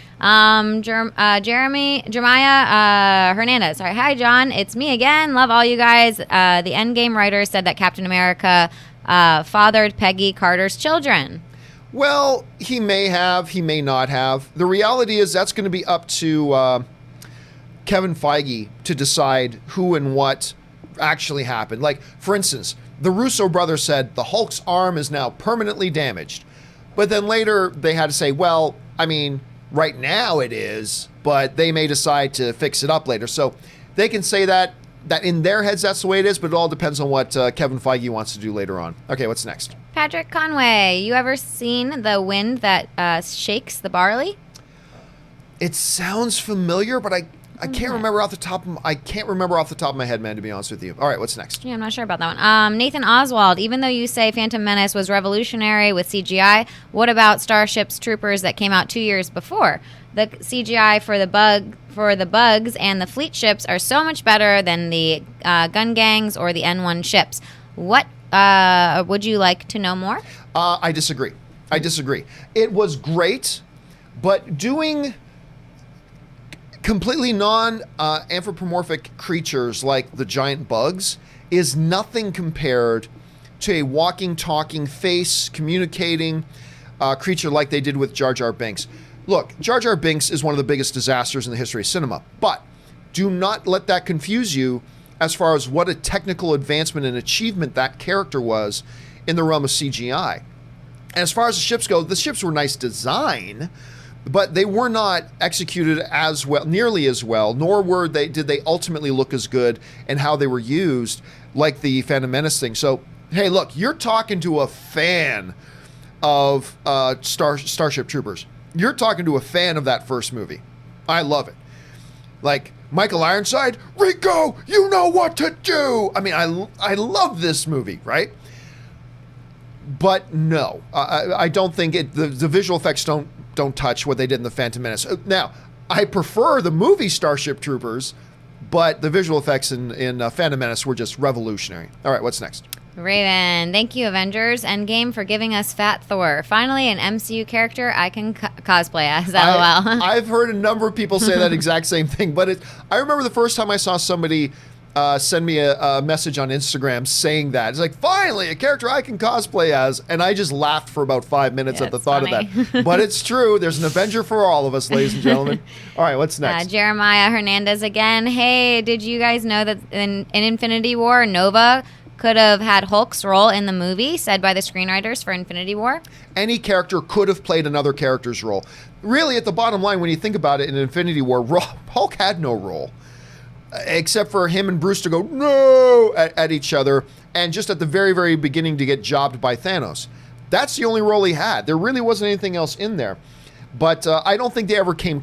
Jeremiah Hernandez. Sorry, hi John, it's me again. Love all you guys. The Endgame writer said that Captain America fathered Peggy Carter's children. Well, he may have, he may not have. The reality is that's going to be up to Kevin Feige to decide who and what actually happened. Like, for instance, the Russo brothers said the Hulk's arm is now permanently damaged. But then later they had to say, well, right now it is, but they may decide to fix it up later. So they can say that in their heads that's the way it is, but it all depends on what Kevin Feige wants to do later on. Okay, what's next? Patrick Conway, you ever seen the wind that shakes the barley? It sounds familiar, but I can't remember off the top of my head, man, to be honest with you. All right, what's next? Yeah, I'm not sure about that one. Nathan Oswald, even though you say Phantom Menace was revolutionary with CGI, what about Starship's Troopers that came out 2 years before? The CGI for the bugs and the fleet ships are so much better than the gun gangs or the N1 ships. What would you like to know more? I disagree. It was great, but doing completely non-anthropomorphic creatures like the giant bugs is nothing compared to a walking, talking, face, communicating creature like they did with Jar Jar Binks. Look, Jar Jar Binks is one of the biggest disasters in the history of cinema, but do not let that confuse you as far as what a technical advancement and achievement that character was in the realm of CGI. As far as the ships go, the ships were nice design, but they were not executed as well, nearly as well, nor did they ultimately look as good and how they were used like the Phantom Menace thing. So, hey, look, you're talking to a fan of Starship Troopers. You're talking to a fan of that first movie. I love it. Like Michael Ironside, Rico, you know what to do. I mean, I love this movie, right? But no, I don't think the visual effects don't touch what they did in the Phantom Menace. Now, I prefer the movie Starship Troopers, but the visual effects in Phantom Menace were just revolutionary. All right, what's next? Raven, thank you, Avengers Endgame, for giving us Fat Thor. Finally, an MCU character I can cosplay as. LOL. I've heard a number of people say that exact same thing, but I remember the first time I saw somebody send me a message on Instagram saying that. It's like, finally, a character I can cosplay as, and I just laughed for about 5 minutes at the thought of that. But it's true. There's an Avenger for all of us, ladies and gentlemen. All right, what's next? Jeremiah Hernandez again. Hey, did you guys know that in Infinity War, Nova could have had Hulk's role in the movie, said by the screenwriters for Infinity War? Any character could have played another character's role. Really, at the bottom line, when you think about it, in Infinity War, Hulk had no role, except for him and Bruce to go, no, at each other, and just at the very, very beginning to get jobbed by Thanos. That's the only role he had. There really wasn't anything else in there. But I don't think they ever came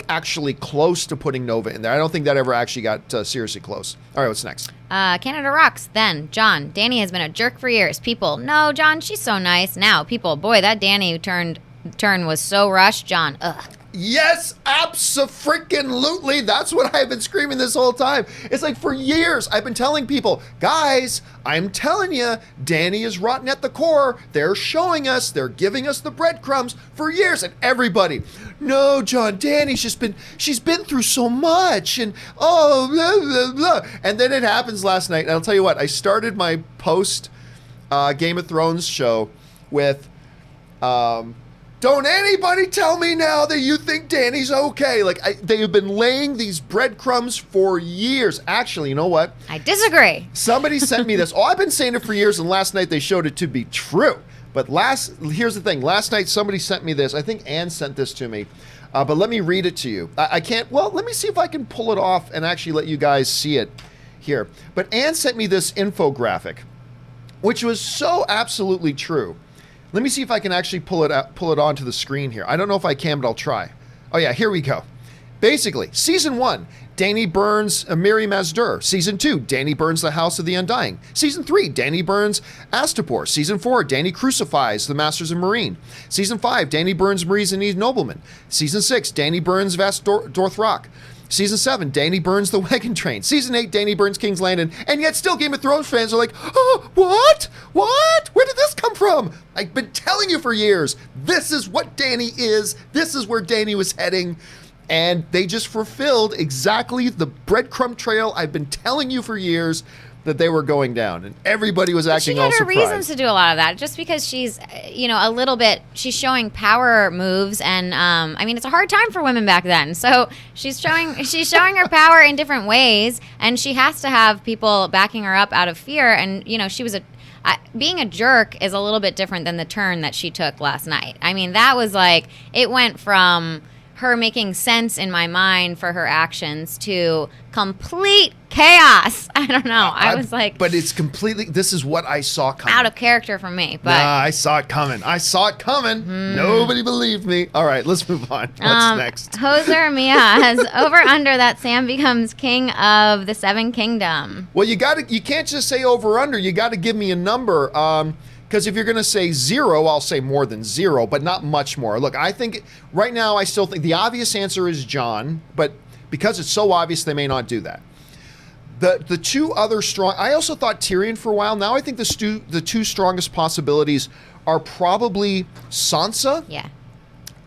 actually close to putting Nova in there. I don't think that ever actually got seriously close. All right, what's next? Canada rocks. Then, John, Dani has been a jerk for years. People, no, John, she's so nice. Now, people, boy, that Dani turn was so rushed. John, ugh. Yes, abso-freaking-lutely. That's what I've been screaming this whole time. It's like for years, I've been telling people, guys, I'm telling you, Dani is rotten at the core. They're showing us, they're giving us the breadcrumbs for years. And everybody, no, John, she's been through so much. And oh, blah, blah, blah. And then it happens last night. And I'll tell you what, I started my post Game of Thrones show with, don't anybody tell me now that you think Dani's okay. They have been laying these breadcrumbs for years. Actually, you know what? I disagree. Somebody sent me this. Oh, I've been saying it for years, and last night they showed it to be true. But here's the thing. Last night somebody sent me this. I think Ann sent this to me. But let me read it to you. I can't. Well, let me see if I can pull it off and actually let you guys see it here. But Ann sent me this infographic, which was so absolutely true. Let me see if I can actually pull it onto the screen here. I don't know if I can, but I'll try. Oh yeah, here we go. Basically, Season 1, Dani Burns Miri Mazdur. Season 2, Dani Burns The House of the Undying. Season 3, Dani Burns Astapor. Season 4, Dani Crucifies The Masters of Marine. Season 5, Dani Burns Marie Nobleman. Season 6, Dani Burns Vast Dorthrock. Season 7, Dani Burns The Wagon Train. Season 8, Dani Burns King's Landing. And yet still Game of Thrones fans are like, oh, what? What? Where did this come from? I've been telling you for years, this is what Dani is. This is where Dani was heading. And they just fulfilled exactly the breadcrumb trail I've been telling you for years that they were going down, and everybody was acting all surprised. She had her reasons to do a lot of that, just because she's, a little bit, she's showing power moves, and I mean, it's a hard time for women back then. So she's showing her power in different ways, and she has to have people backing her up out of fear. And she was being a jerk is a little bit different than the turn that she took last night. I mean, that was like, it went from her making sense in my mind for her actions to complete chaos. I don't know. I was like... But it's completely... This is what I saw coming. Out of character for me. But I saw it coming. Nobody believed me. All right, let's move on. What's next? Hoser Mia has over under that Sam becomes king of the Seven Kingdom. Well, you can't just say over under. You got to give me a number. Because if you're going to say 0, I'll say more than 0, but not much more. Look, I think right now I still think the obvious answer is John, but because it's so obvious, they may not do that. The two other strong... I also thought Tyrion for a while. Now I think the two strongest possibilities are probably Sansa. Yeah.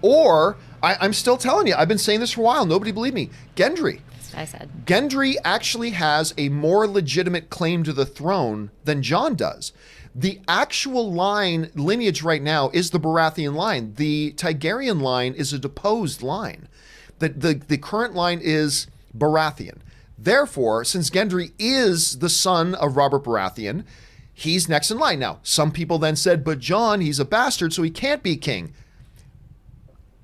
Or, I'm still telling you, I've been saying this for a while. Nobody believed me. Gendry. That's what I said. Gendry actually has a more legitimate claim to the throne than Jon does. The actual lineage right now is the Baratheon line. The Targaryen line is a deposed line. The current line is Baratheon. Therefore, since Gendry is the son of Robert Baratheon, he's next in line. Now, some people then said, but Jon, he's a bastard, so he can't be king.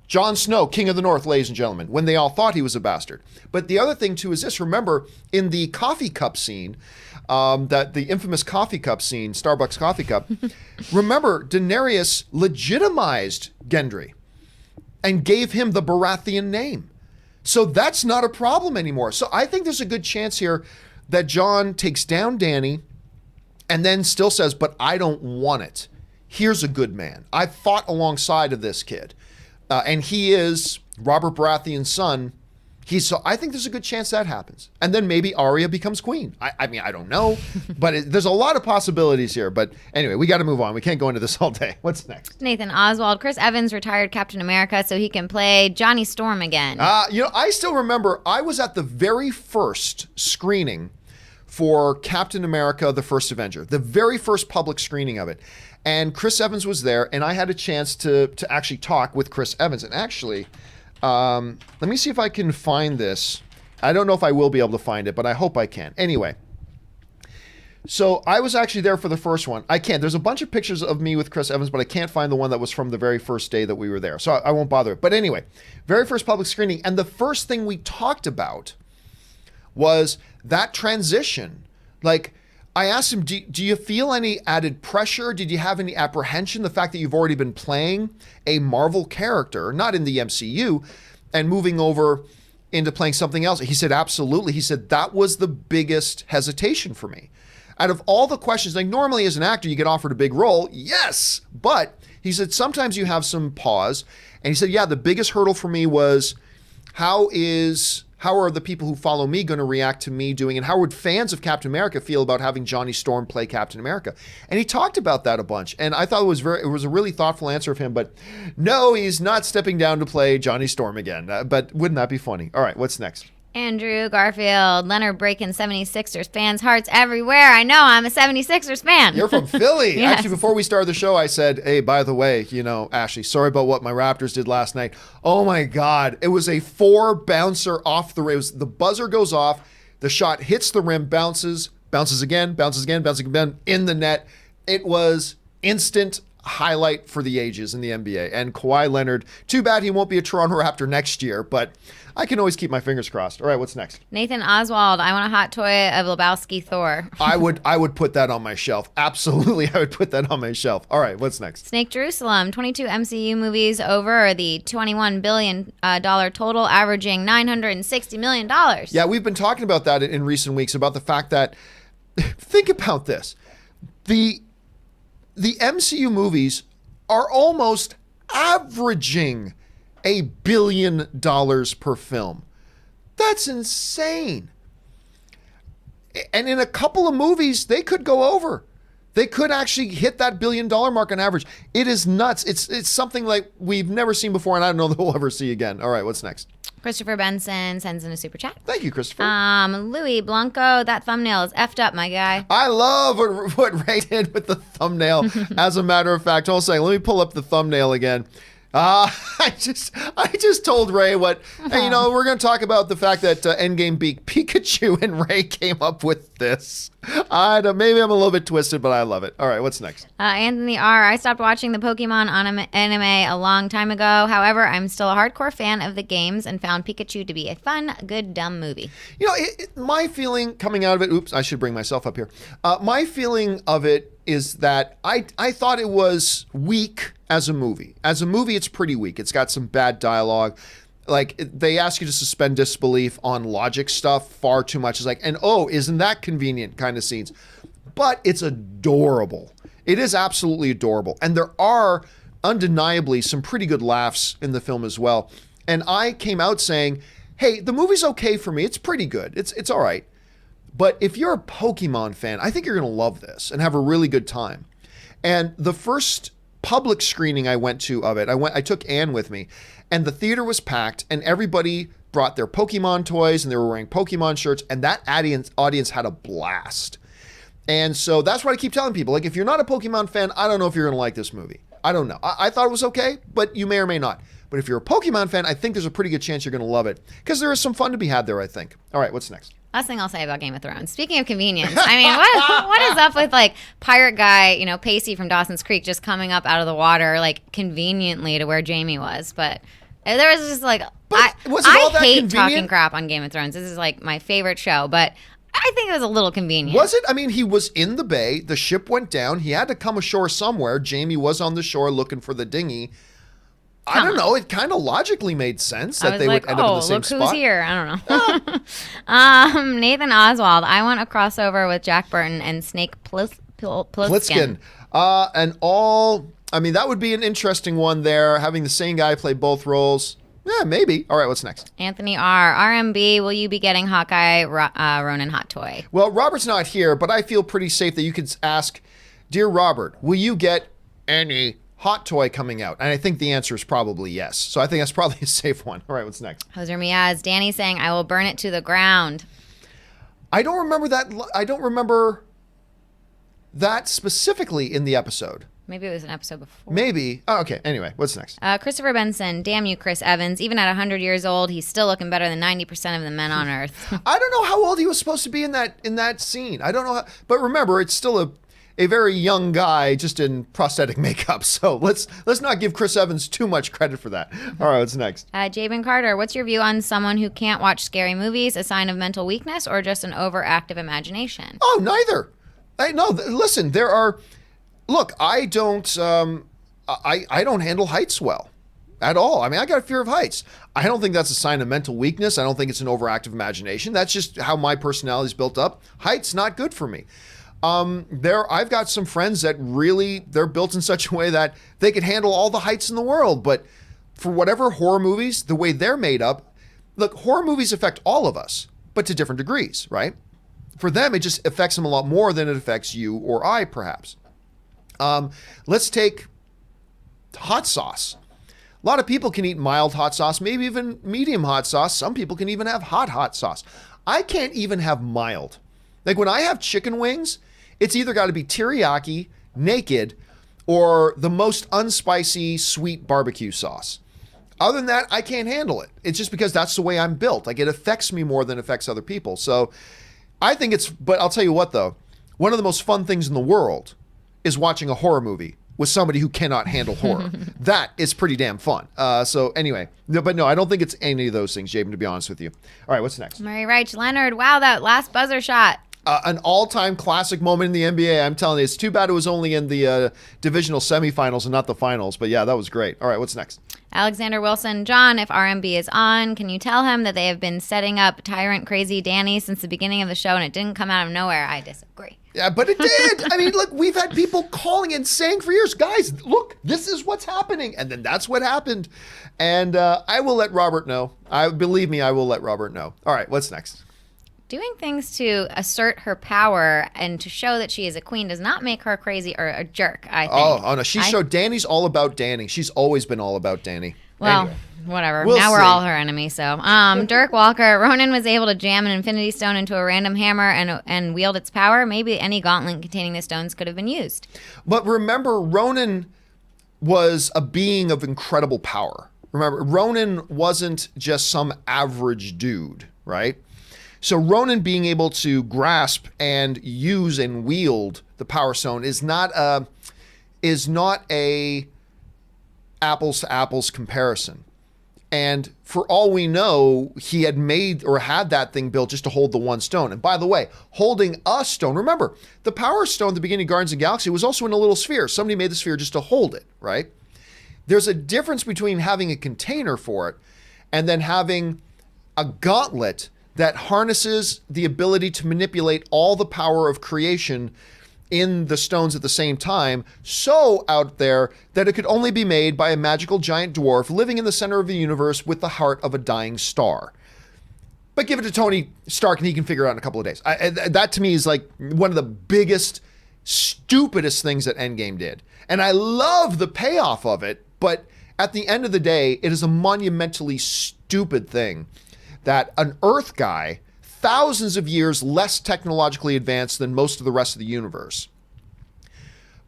Jon Snow, King of the North, ladies and gentlemen, when they all thought he was a bastard. But the other thing, too, is this. Remember, in the coffee cup scene, the infamous coffee cup scene, Starbucks coffee cup, remember, Daenerys legitimized Gendry and gave him the Baratheon name. So that's not a problem anymore. So I think there's a good chance here that Jon takes down Dany and then still says, but I don't want it. Here's a good man. I fought alongside of this kid. And he is Robert Baratheon's son. So I think there's a good chance that happens. And then maybe Arya becomes queen. I mean, I don't know. But there's a lot of possibilities here. But anyway, we got to move on. We can't go into this all day. What's next? Nathan Oswald. Chris Evans retired Captain America so he can play Johnny Storm again. I still remember I was at the very first screening for Captain America, the First Avenger. The very first public screening of it. And Chris Evans was there, and I had a chance to actually talk with Chris Evans. And actually, let me see if I can find this. I don't know if I will be able to find it, but I hope I can. Anyway, so I was actually there for the first one. I can't. There's a bunch of pictures of me with Chris Evans, but I can't find the one that was from the very first day that we were there. So I won't bother. But anyway, very first public screening. And the first thing we talked about was that transition. Like, I asked him, do you feel any added pressure? Did you have any apprehension? The fact that you've already been playing a Marvel character, not in the MCU, and moving over into playing something else? He said, absolutely. He said, that was the biggest hesitation for me. Out of all the questions, like normally as an actor, you get offered a big role. Yes. But he said, sometimes you have some pause. And he said, yeah, the biggest hurdle for me was how are the people who follow me going to react to me doing, and how would fans of Captain America feel about having Johnny Storm play Captain America? And he talked about that a bunch, and I thought it was a really thoughtful answer of him. But no, he's not stepping down to play Johnny Storm again. But wouldn't that be funny? All right, what's next? Andrew Garfield, Leonard breaking 76ers fans' hearts everywhere. I know, I'm a 76ers fan. You're from Philly. Yes. Actually, before we started the show, I said, hey, by the way, Ashley, sorry about what my Raptors did last night. Oh my God. It was a 4-bouncer off the rim. The buzzer goes off, the shot hits the rim, bounces again, in the net. It was instant highlight for the ages in the NBA. And Kawhi Leonard, too bad he won't be a Toronto Raptor next year, but I can always keep my fingers crossed. All right, what's next? Nathan Oswald, I want a hot toy of Lebowski Thor. I would put that on my shelf. Absolutely, I would put that on my shelf. All right, what's next? Snake Jerusalem, 22 MCU movies over the $21 billion total, averaging $960 million. Yeah, we've been talking about that in recent weeks, about the fact that, think about this. The MCU movies are almost averaging $1 billion per film. That's insane. And in a couple of movies, they could go over. They could actually hit that $1 billion mark on average. It is nuts. It's something like we've never seen before, and I don't know that we'll ever see again. All right, what's next? Christopher Benson sends in a super chat. Thank you, Christopher. Louis Blanco, that thumbnail is effed up, my guy. I love what Ray did with the thumbnail. As a matter of fact, hold on a second. Let me pull up the thumbnail again. I just told Ray what, hey, we're going to talk about the fact that Endgame beat Pikachu. Pikachu and Ray came up with this. I don't, maybe I'm a little bit twisted, but I love it. All right, what's next? Anthony R. I stopped watching the Pokemon anime a long time ago. However, I'm still a hardcore fan of the games and found Pikachu to be a fun, good, dumb movie. You know, my feeling coming out of it, oops, I should bring myself up here. My feeling of it is that I thought it was weak as a movie. As a movie, it's pretty weak. It's got some bad dialogue. Like, they ask you to suspend disbelief on logic stuff far too much. It's like, and oh, isn't that convenient kind of scenes. But it's adorable. It is absolutely adorable. And there are undeniably some pretty good laughs in the film as well. And I came out saying, hey, the movie's okay for me. It's pretty good. It's all right. But if you're a Pokemon fan, I think you're going to love this and have a really good time. And the first public screening I went to of it, I took Anne with me, and the theater was packed, and everybody brought their Pokemon toys, and they were wearing Pokemon shirts, and that audience had a blast. And so that's what I keep telling people. Like, if you're not a Pokemon fan, I don't know if you're going to like this movie. I don't know. I thought it was okay, but you may or may not. But if you're a Pokemon fan, I think there's a pretty good chance you're going to love it, because there is some fun to be had there, I think. All right, what's next? Last thing I'll say about Game of Thrones. Speaking of convenience, I mean, what is up with like pirate guy, you know, Pacey from Dawson's Creek just coming up out of the water like conveniently to where Jaime was, but there was just like I hate convenient? Talking crap on Game of Thrones. This is like my favorite show, but I think it was a little convenient. Was it? I mean, he was in the bay. The ship went down. He had to come ashore somewhere. Jaime was on the shore looking for the dinghy. I don't know. It kind of logically made sense that they would end up in the same spot. Look who's here. I don't know. Nathan Oswald. I want a crossover with Jack Burton and Snake Plissken. I mean, that would be an interesting one there, having the same guy play both roles. Yeah, maybe. All right, what's next? Anthony R. RMB, will you be getting Hawkeye Ronin hot toy? Well, Robert's not here, but I feel pretty safe that you could ask, Dear Robert, will you get any hot toy coming out? And I think the answer is probably yes. So I think that's probably a safe one. All right, what's next? Jose Miaz, Danny saying, I will burn it to the ground. I don't remember that. I don't remember that specifically in the episode. Maybe it was an episode before. Maybe. Oh, okay. Anyway, what's next? Christopher Benson, damn you, Chris Evans. Even at 100 years old, he's still looking better than 90% of the men on Earth. I don't know how old he was supposed to be in that scene. I don't know. But remember, it's still a very young guy just in prosthetic makeup. So let's not give Chris Evans too much credit for that. All right, what's next? Jabin Carter, what's your view on someone who can't watch scary movies, a sign of mental weakness or just an overactive imagination? Oh, neither. Listen, there are... Look, I don't handle heights well at all. I mean, I got a fear of heights. I don't think that's a sign of mental weakness. I don't think it's an overactive imagination. That's just how my personality is built up. Heights, not good for me. I've got some friends that really, they're built in such a way that they could handle all the heights in the world. But for whatever horror movies, the way they're made up, look, horror movies affect all of us, but to different degrees, right? For them, it just affects them a lot more than it affects you or I, perhaps. Let's take hot sauce. A lot of people can eat mild hot sauce, maybe even medium hot sauce. Some people can even have hot sauce. I can't even have mild. Like when I have chicken wings, it's either got to be teriyaki, naked, or the most unspicy, sweet barbecue sauce. Other than that, I can't handle it. It's just because that's the way I'm built. Like it affects me more than it affects other people. So I think but I'll tell you what though, one of the most fun things in the world is watching a horror movie with somebody who cannot handle horror. That is pretty damn fun. So anyway, no, I don't think it's any of those things, Jabin, to be honest with you. All right, what's next? Murray Reich Leonard, wow, that last buzzer shot. An all-time classic moment in the NBA. I'm telling you, it's too bad it was only in the divisional semifinals and not the finals. But yeah, that was great. All right, what's next? Alexander Wilson, John, if RMB is on, can you tell him that they have been setting up Tyrant Crazy Danny since the beginning of the show and it didn't come out of nowhere? I disagree. Yeah, but it did. I mean, look, we've had people calling and saying for years, guys, look, this is what's happening. And then that's what happened. And I will let Robert know. Believe me, I will let Robert know. All right, what's next? Doing things to assert her power and to show that she is a queen does not make her crazy or a jerk, I think. Oh no, Danny's all about Danny. She's always been all about Danny. Well, anyway, whatever. We'll now see. We're all her enemy. So, Dirk Walker, Ronan was able to jam an infinity stone into a random hammer and wield its power. Maybe any gauntlet containing the stones could have been used. But remember, Ronan was a being of incredible power. Remember, Ronan wasn't just some average dude, right? So Ronan being able to grasp and use and wield the Power Stone is not a apples to apples comparison. And for all we know, he had made or had that thing built just to hold the one stone. And by the way, holding a stone, remember, the Power Stone at the beginning of Guardians of the Galaxy was also in a little sphere. Somebody made the sphere just to hold it, right? There's a difference between having a container for it and then having a gauntlet that harnesses the ability to manipulate all the power of creation in the stones at the same time, so out there that it could only be made by a magical giant dwarf living in the center of the universe with the heart of a dying star. But give it to Tony Stark and he can figure it out in a couple of days. That to me is like one of the biggest, stupidest things that Endgame did. And I love the payoff of it, but at the end of the day, it is a monumentally stupid thing that an Earth guy, thousands of years less technologically advanced than most of the rest of the universe,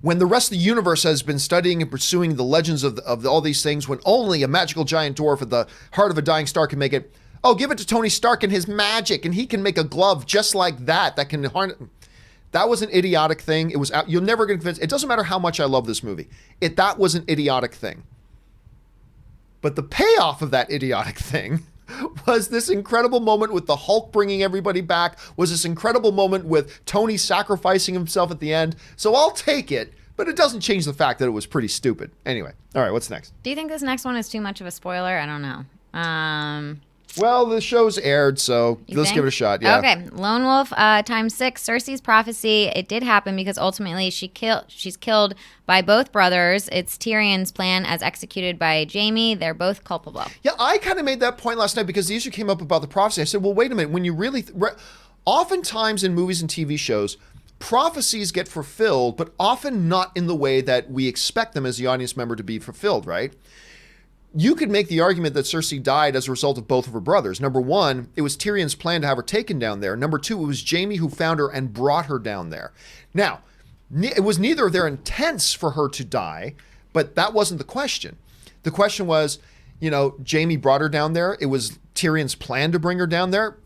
when the rest of the universe has been studying and pursuing the legends of all these things, when only a magical giant dwarf at the heart of a dying star can make it, oh, give it to Tony Stark and his magic, and he can make a glove just like that can harness. That was an idiotic thing. It was, you're never going to convince, it doesn't matter how much I love this movie. That was an idiotic thing. But the payoff of that idiotic thing was this incredible moment with the Hulk bringing everybody back, was this incredible moment with Tony sacrificing himself at the end. So I'll take it, but it doesn't change the fact that it was pretty stupid. Anyway, all right, what's next? Do you think this next one is too much of a spoiler? I don't know. Well, the show's aired, so let's give it a shot. Yeah. Okay. Lone Wolf times 6. Cersei's prophecy. It did happen because ultimately she's killed by both brothers. It's Tyrion's plan as executed by Jaime. They're both culpable. Yeah, I kind of made that point last night because the issue came up about the prophecy. I said, well, wait a minute. When you really... oftentimes in movies and TV shows, prophecies get fulfilled, but often not in the way that we expect them as the audience member to be fulfilled, right? You could make the argument that Cersei died as a result of both of her brothers. Number one, it was Tyrion's plan to have her taken down there. Number two, it was Jaime who found her and brought her down there. Now, it was neither of their intents for her to die, but that wasn't the question. The question was, Jaime brought her down there. It was Tyrion's plan to bring her down there.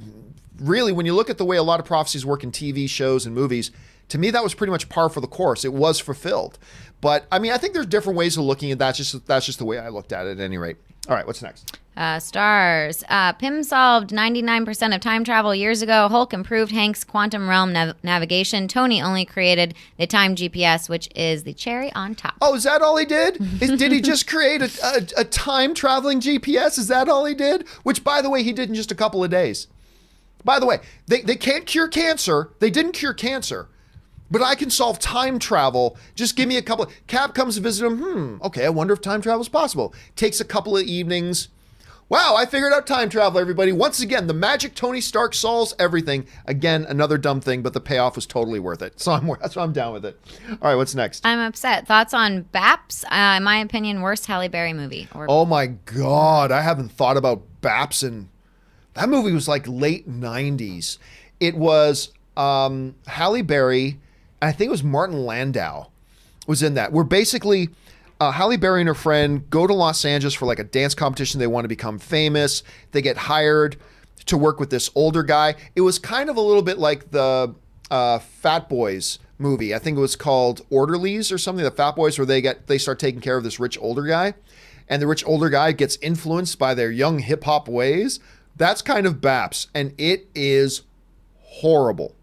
Really, when you look at the way a lot of prophecies work in TV shows and movies, to me, that was pretty much par for the course. It was fulfilled. But, I mean, I think there's different ways of looking at that. That's just the way I looked at it at any rate. All right, what's next? Stars. Pym solved 99% of time travel years ago. Hulk improved Hank's quantum realm navigation. Tony only created the time GPS, which is the cherry on top. Oh, is that all he did? Did he just create a time-traveling GPS? Is that all he did? Which, by the way, he did in just a couple of days. By the way, they can't cure cancer. They didn't cure cancer. But I can solve time travel. Just give me a couple. Cap comes to visit him. Okay, I wonder if time travel is possible. Takes a couple of evenings. Wow, I figured out time travel, everybody. Once again, the magic Tony Stark solves everything. Again, another dumb thing, but the payoff was totally worth it. So that's why I'm down with it. All right, what's next? I'm upset. Thoughts on Baps? In my opinion, worst Halle Berry movie. Oh my God, I haven't thought about Baps in... That movie was like late 90s. It was Halle Berry... I think it was Martin Landau was in that. Where basically Halle Berry and her friend go to Los Angeles for like a dance competition. They want to become famous. They get hired to work with this older guy. It was kind of a little bit like the Fat Boys movie. I think it was called Orderlies or something. The Fat Boys, where they start taking care of this rich older guy. And the rich older guy gets influenced by their young hip hop ways. That's kind of Baps. And it is horrible.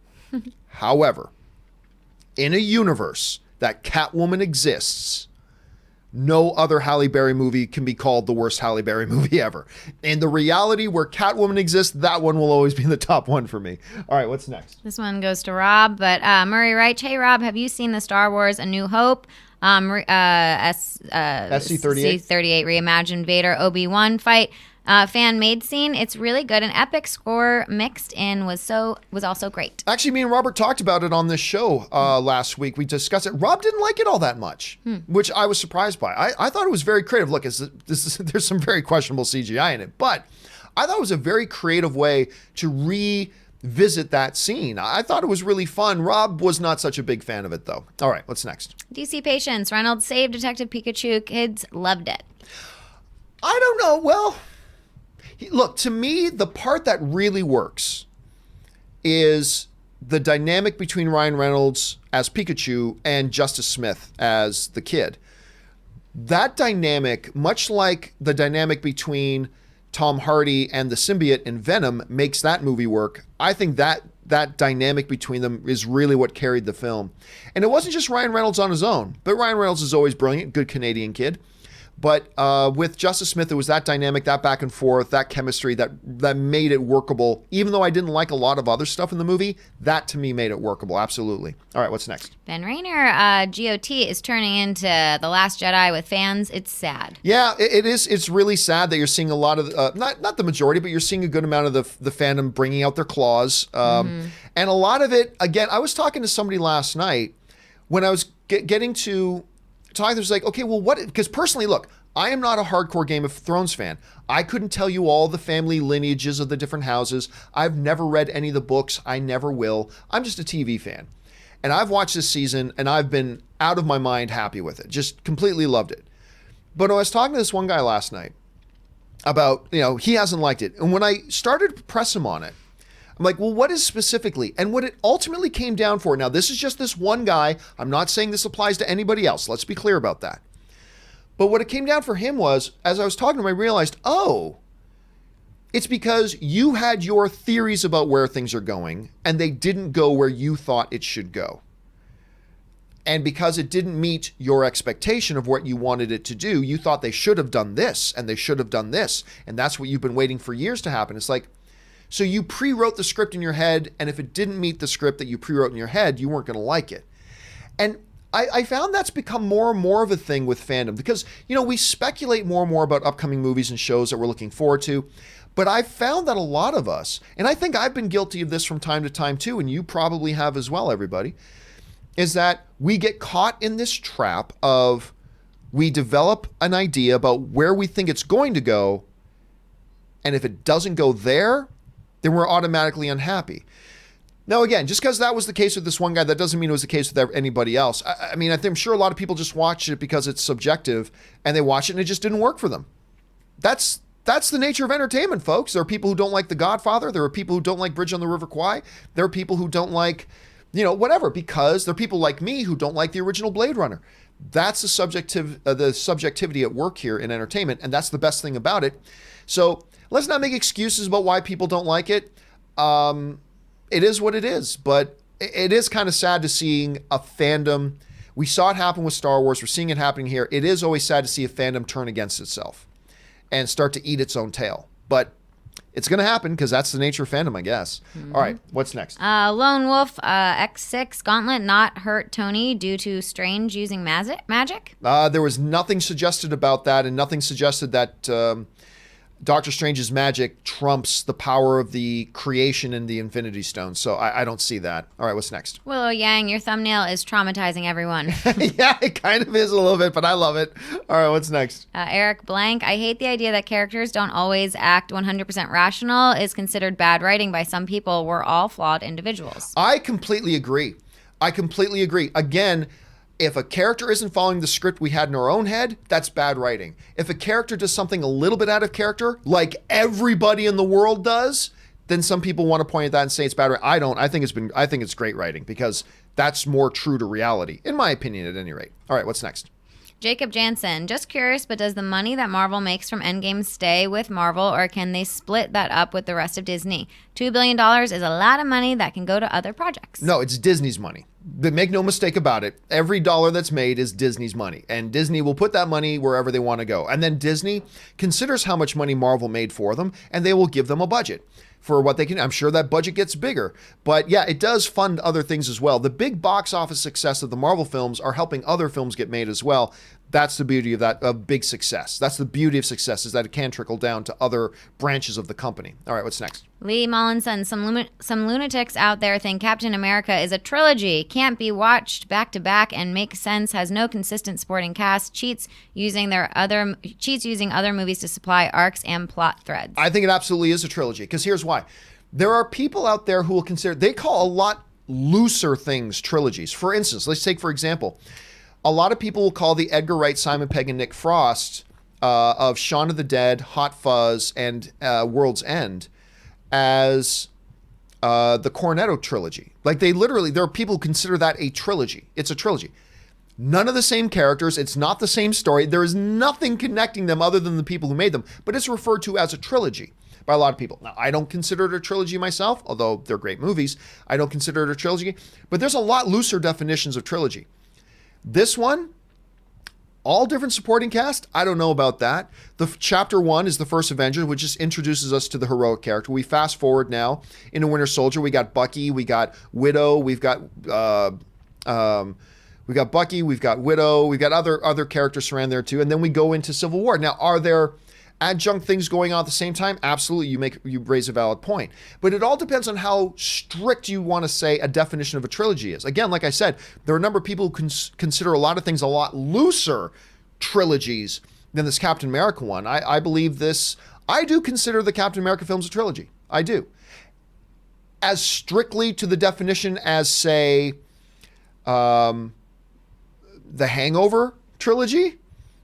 However, in a universe that Catwoman exists, no other Halle Berry movie can be called the worst Halle Berry movie ever. In the reality where Catwoman exists, that one will always be the top one for me. All right, what's next? This one goes to Rob, but Murray writes, hey, Rob, have you seen the Star Wars A New Hope? SC-38 reimagined Vader Obi-Wan fight. Fan-made scene. It's really good. An epic score mixed in was also great. Actually, me and Robert talked about it on this show last week. We discussed it. Rob didn't like it all that much, which I was surprised by. I thought it was very creative. Look, there's some very questionable CGI in it, but I thought it was a very creative way to revisit that scene. I thought it was really fun. Rob was not such a big fan of it, though. All right, what's next? DC Patience. Reynolds saved Detective Pikachu. Kids loved it. I don't know. Well... Look, to me, the part that really works is the dynamic between Ryan Reynolds as Pikachu and Justice Smith as the kid. That dynamic, much like the dynamic between Tom Hardy and the symbiote in Venom, makes that movie work. I think that dynamic between them is really what carried the film. And it wasn't just Ryan Reynolds on his own, but Ryan Reynolds is always brilliant, good Canadian kid. But with Justice Smith, it was that dynamic, that back and forth, that chemistry that made it workable. Even though I didn't like a lot of other stuff in the movie, that to me made it workable. Absolutely. All right, what's next? Ben Rayner, GOT is turning into The Last Jedi with fans. It's sad. Yeah, it is. It's really sad that you're seeing a lot of, not the majority, but you're seeing a good amount of the fandom bringing out their claws. And a lot of it, again, I was talking to somebody last night when I was getting to talk, there's like, okay, well, what, because personally, look, I am not a hardcore Game of Thrones fan. I couldn't tell you all the family lineages of the different houses. I've never read any of the books. I never will. I'm just a TV fan. And I've watched this season and I've been out of my mind happy with it. Just completely loved it. But I was talking to this one guy last night about, he hasn't liked it. And when I started to press him on it, I'm like, well, what is specifically? And what it ultimately came down for, now this is just this one guy. I'm not saying this applies to anybody else. Let's be clear about that. But what it came down for him was, as I was talking to him, I realized, it's because you had your theories about where things are going and they didn't go where you thought it should go. And because it didn't meet your expectation of what you wanted it to do, you thought they should have done this and they should have done this. And that's what you've been waiting for years to happen. It's like, so you pre-wrote the script in your head, and if it didn't meet the script that you pre-wrote in your head, you weren't going to like it. And I found that's become more and more of a thing with fandom because, we speculate more and more about upcoming movies and shows that we're looking forward to. But I've found that a lot of us, and I think I've been guilty of this from time to time too, and you probably have as well, everybody, is that we get caught in this trap of we develop an idea about where we think it's going to go, and if it doesn't go there, then we're automatically unhappy. Now, again, just because that was the case with this one guy, that doesn't mean it was the case with anybody else. I mean, I'm sure a lot of people just watch it because it's subjective, and they watch it and it just didn't work for them. That's the nature of entertainment, folks. There are people who don't like The Godfather. There are people who don't like Bridge on the River Kwai. There are people who don't like, whatever, because there are people like me who don't like the original Blade Runner. That's the subjectivity at work here in entertainment, and that's the best thing about it. So let's not make excuses about why people don't like it. It is what it is, but it is kind of sad to seeing a fandom. We saw it happen with Star Wars. We're seeing it happening here. It is always sad to see a fandom turn against itself and start to eat its own tail. But it's going to happen because that's the nature of fandom, I guess. All right, what's next? Lone Wolf X6 Gauntlet not hurt Tony due to Strange using magic? There was nothing suggested about that, and nothing suggested that Doctor Strange's magic trumps the power of the creation in the Infinity Stone. So I don't see that. All right, what's next? Willow Yang, your thumbnail is traumatizing everyone. Yeah, it kind of is a little bit, but I love it. All right, what's next? Eric Blank, I hate the idea that characters don't always act 100% rational is considered bad writing by some people. We're all flawed individuals. I completely agree. Again, if a character isn't following the script we had in our own head, that's bad writing. If a character does something a little bit out of character, like everybody in the world does, then some people want to point at that and say it's bad writing. I don't. I think it's great writing because that's more true to reality, in my opinion, at any rate. All right, what's next? Jacob Jansen, just curious, but does the money that Marvel makes from Endgame stay with Marvel, or can they split that up with the rest of Disney? $2 billion is a lot of money that can go to other projects. No, it's Disney's money. But make no mistake about it. Every dollar that's made is Disney's money. And Disney will put that money wherever they want to go. And then Disney considers how much money Marvel made for them, and they will give them a budget for what they can. I'm sure that budget gets bigger. But yeah, it does fund other things as well. The big box office success of the Marvel films are helping other films get made as well. That's the beauty of that, of big success. That's the beauty of success, is that it can trickle down to other branches of the company. All right, what's next? Lee Mollinson, some lunatics out there think Captain America is a trilogy, can't be watched back to back and make sense, has no consistent supporting cast, cheats using other movies to supply arcs and plot threads. I think it absolutely is a trilogy, because here's why. There are people out there who will consider, they call a lot looser things trilogies. For instance, let's take, for example, a lot of people will call the Edgar Wright, Simon Pegg, and Nick Frost of Shaun of the Dead, Hot Fuzz, and World's End as the Cornetto trilogy. Like there are people who consider that a trilogy. It's a trilogy. None of the same characters. It's not the same story. There is nothing connecting them other than the people who made them, but it's referred to as a trilogy by a lot of people. Now, I don't consider it a trilogy myself, although they're great movies. I don't consider it a trilogy, but there's a lot looser definitions of trilogy. This one, all different supporting cast, I don't know about that. The chapter 1 is the first Avenger, which just introduces us to the heroic character. We fast forward now into Winter Soldier. We got Bucky, we got Widow, we've got Bucky, we've got Widow, we've got other characters surrounding there too, and then we go into Civil War. Now, are there adjunct things going on at the same time? Absolutely, you raise a valid point. But it all depends on how strict you want to say a definition of a trilogy is. Again, like I said, there are a number of people who consider a lot of things a lot looser trilogies than this Captain America one. I believe this. I do consider the Captain America films a trilogy. I do. As strictly to the definition as, say, the Hangover trilogy?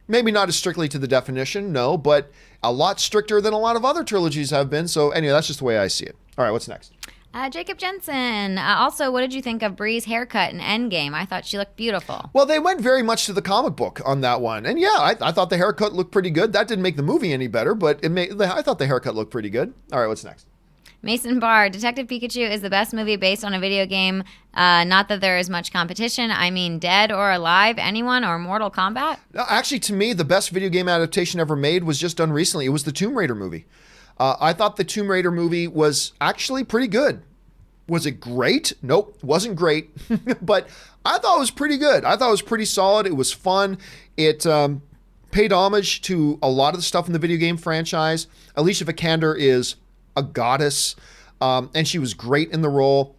Maybe not as strictly to the definition, no, but a lot stricter than a lot of other trilogies have been. So anyway, that's just the way I see it. All right, what's next? Jacob Jensen. Also, what did you think of Bree's haircut in Endgame? I thought she looked beautiful. Well, they went very much to the comic book on that one. And yeah, I thought the haircut looked pretty good. That didn't make the movie any better, but I thought the haircut looked pretty good. All right, what's next? Mason Barr, Detective Pikachu is the best movie based on a video game. Not that there is much competition. I mean, Dead or Alive, anyone, or Mortal Kombat? Actually, to me, the best video game adaptation ever made was just done recently. It was the Tomb Raider movie. I thought the Tomb Raider movie was actually pretty good. Was it great? Nope, wasn't great. But I thought it was pretty good. I thought it was pretty solid. It was fun. It paid homage to a lot of the stuff in the video game franchise. Alicia Vikander is a goddess, and she was great in the role.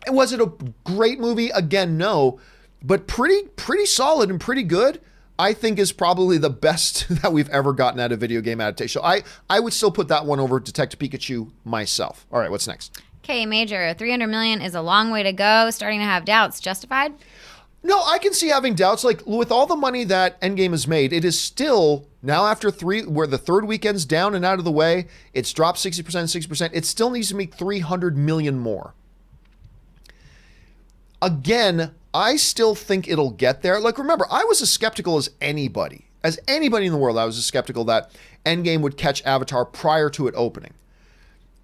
And was it a great movie? Again, no, but pretty solid and pretty good. I think is probably the best that we've ever gotten out of video game adaptation. I would still put that one over Detective Pikachu myself. All right, what's next? Okay, Major, 300 million is a long way to go. Starting to have doubts. Justified? No, I can see having doubts. Like, with all the money that Endgame has made, it is still, now after where the third weekend's down and out of the way, it's dropped 60%. It still needs to make 300 million more. Again, I still think it'll get there. Like, remember, I was as skeptical as anybody. As anybody in the world, I was as skeptical that Endgame would catch Avatar prior to it opening.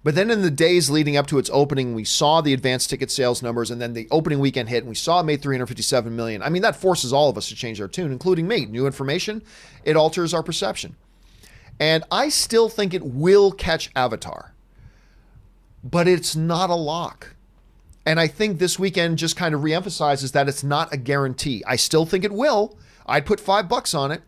But then in the days leading up to its opening, we saw the advanced ticket sales numbers, and then the opening weekend hit, and we saw it made $357 million. I mean, that forces all of us to change our tune, including me. New information, it alters our perception. And I still think it will catch Avatar. But it's not a lock. And I think this weekend just kind of reemphasizes that it's not a guarantee. I still think it will. I'd put $5 on it,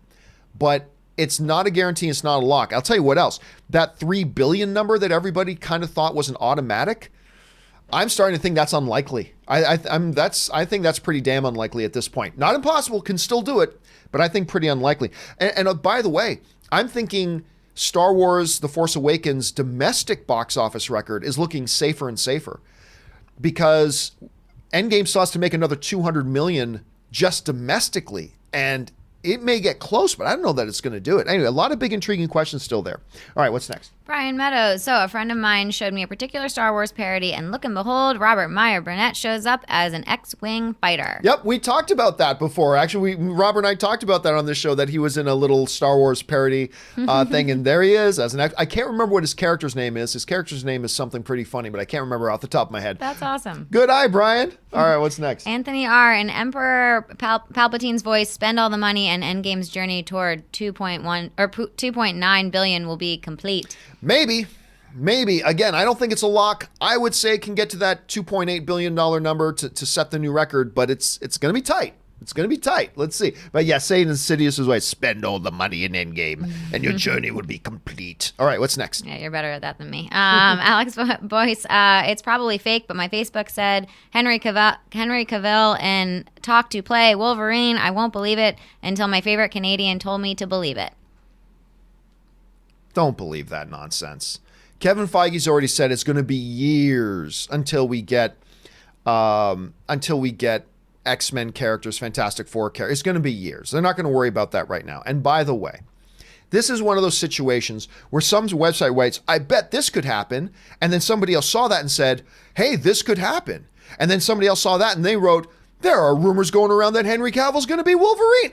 but it's not a guarantee. It's not a lock. I'll tell you what else. That 3 billion number that everybody kind of thought was an automatic, I'm starting to think that's unlikely. I think that's pretty damn unlikely at this point. Not impossible, can still do it, but I think pretty unlikely. And by the way, I'm thinking Star Wars The Force Awakens domestic box office record is looking safer and safer, because Endgame still has to make another 200 million just domestically, and it may get close, but I don't know that it's going to do it. Anyway, a lot of big intriguing questions still there. All right, what's next? Brian Meadows. So a friend of mine showed me a particular Star Wars parody, and look and behold, Robert Meyer Burnett shows up as an X-Wing fighter. Yep, we talked about that before. Actually, Robert and I talked about that on this show, that he was in a little Star Wars parody thing, and there he is as an I can't remember what his character's name is. His character's name is something pretty funny, but I can't remember off the top of my head. That's awesome. Good eye, Brian. All right, what's next? Anthony R. In Emperor Palpatine's voice, spend all the money, and Endgame's journey toward 2.9 billion will be complete. Maybe. Again, I don't think it's a lock. I would say it can get to that $2.8 billion number to set the new record, but it's going to be tight. It's going to be tight. Let's see. But yeah, say it in Insidious's way, spend all the money in Endgame and your journey will be complete. All right, what's next? Yeah, you're better at that than me. Alex Boyce, it's probably fake, but my Facebook said Henry Cavill in Talk to Play Wolverine. I won't believe it until my favorite Canadian told me to believe it. Don't believe that nonsense. Kevin Feige's already said it's going to be years until we get X-Men characters, Fantastic Four characters. It's going to be years. They're not going to worry about that right now. And by the way, This is one of those situations where some website writes, I bet this could happen. And then somebody else saw that and said, hey, this could happen. And then somebody else saw that and they wrote, there are rumors going around that Henry Cavill's going to be Wolverine.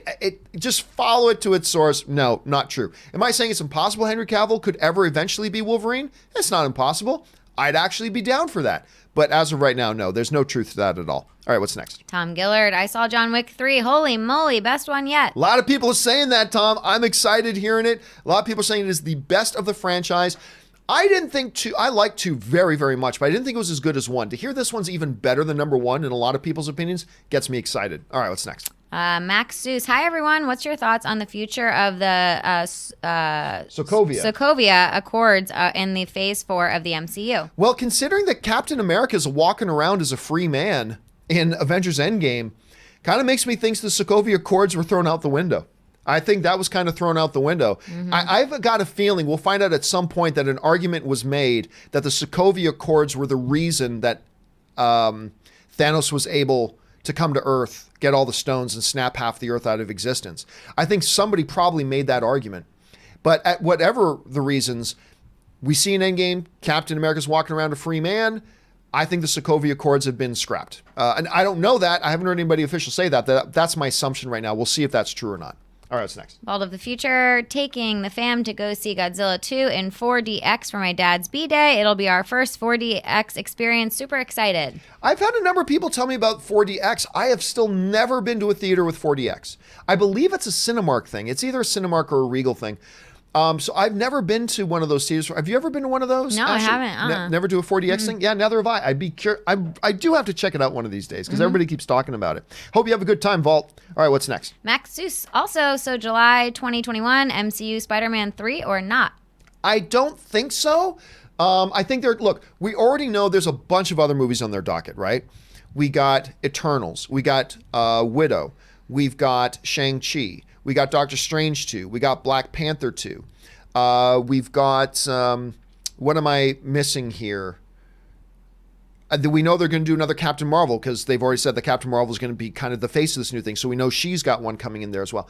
Just follow it to its source. No, not true. Am I saying it's impossible Henry Cavill could ever eventually be Wolverine? It's not impossible. I'd actually be down for that. But as of right now, no, there's no truth to that at all. All right, what's next? Tom Gillard, I saw John Wick 3. Holy moly, best one yet. A lot of people are saying that, Tom. I'm excited hearing it. A lot of people are saying it is the best of the franchise. I like 2 very, very much, but I didn't think it was as good as 1. To hear this one's even better than number 1 in a lot of people's opinions gets me excited. All right, what's next? Max Seuss, hi everyone. What's your thoughts on the future of the Sokovia Accords in the Phase 4 of the MCU? Well, considering that Captain America's walking around as a free man in Avengers Endgame, kind of makes me think the Sokovia Accords were thrown out the window. I think that was kind of thrown out the window. Mm-hmm. I've got a feeling we'll find out at some point that an argument was made that the Sokovia Accords were the reason that Thanos was able to come to Earth, get all the stones, and snap half the Earth out of existence. I think somebody probably made that argument. But at whatever the reasons, we see in Endgame, Captain America's walking around a free man. I think the Sokovia Accords have been scrapped. And I don't know that. I haven't heard anybody official say that. That's my assumption right now. We'll see if that's true or not. All right, what's next? Vault of the Future, taking the fam to go see Godzilla 2 in 4DX for my dad's B-Day. It'll be our first 4DX experience. Super excited. I've had a number of people tell me about 4DX. I have still never been to a theater with 4DX. I believe it's a Cinemark thing. It's either a Cinemark or a Regal thing. So I've never been to one of those theaters. Have you ever been to one of those? No, Ashley? I haven't. Never do a 4DX thing? Yeah, neither have I. I'd be curious. I do have to check it out one of these days because everybody keeps talking about it. Hope you have a good time, Vault. All right, what's next? Max Seuss. Also, so July 2021, MCU SpiderMan 3 or not? I don't think so. I think we already know there's a bunch of other movies on their docket, right? We got Eternals. We got Widow. We've got Shang-Chi. We got Doctor Strange 2. We got Black Panther 2. We've got, what am I missing here? We know they're going to do another Captain Marvel because they've already said that Captain Marvel is going to be kind of the face of this new thing. So we know she's got one coming in there as well.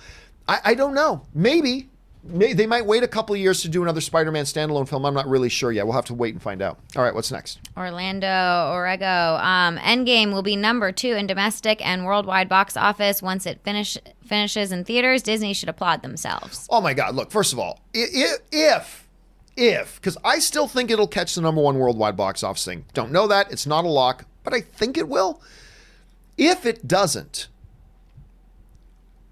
I don't know. Maybe they might wait a couple of years to do another Spider-Man standalone film. I'm not really sure yet. We'll have to wait and find out. All right, what's next? Orlando Orego. Endgame will be number 2 in domestic and worldwide box office. Once it finishes in theaters, Disney should applaud themselves. Oh my God. Look, first of all, if, because I still think it'll catch the number 1 worldwide box office thing. Don't know that. It's not a lock, but I think it will. If it doesn't,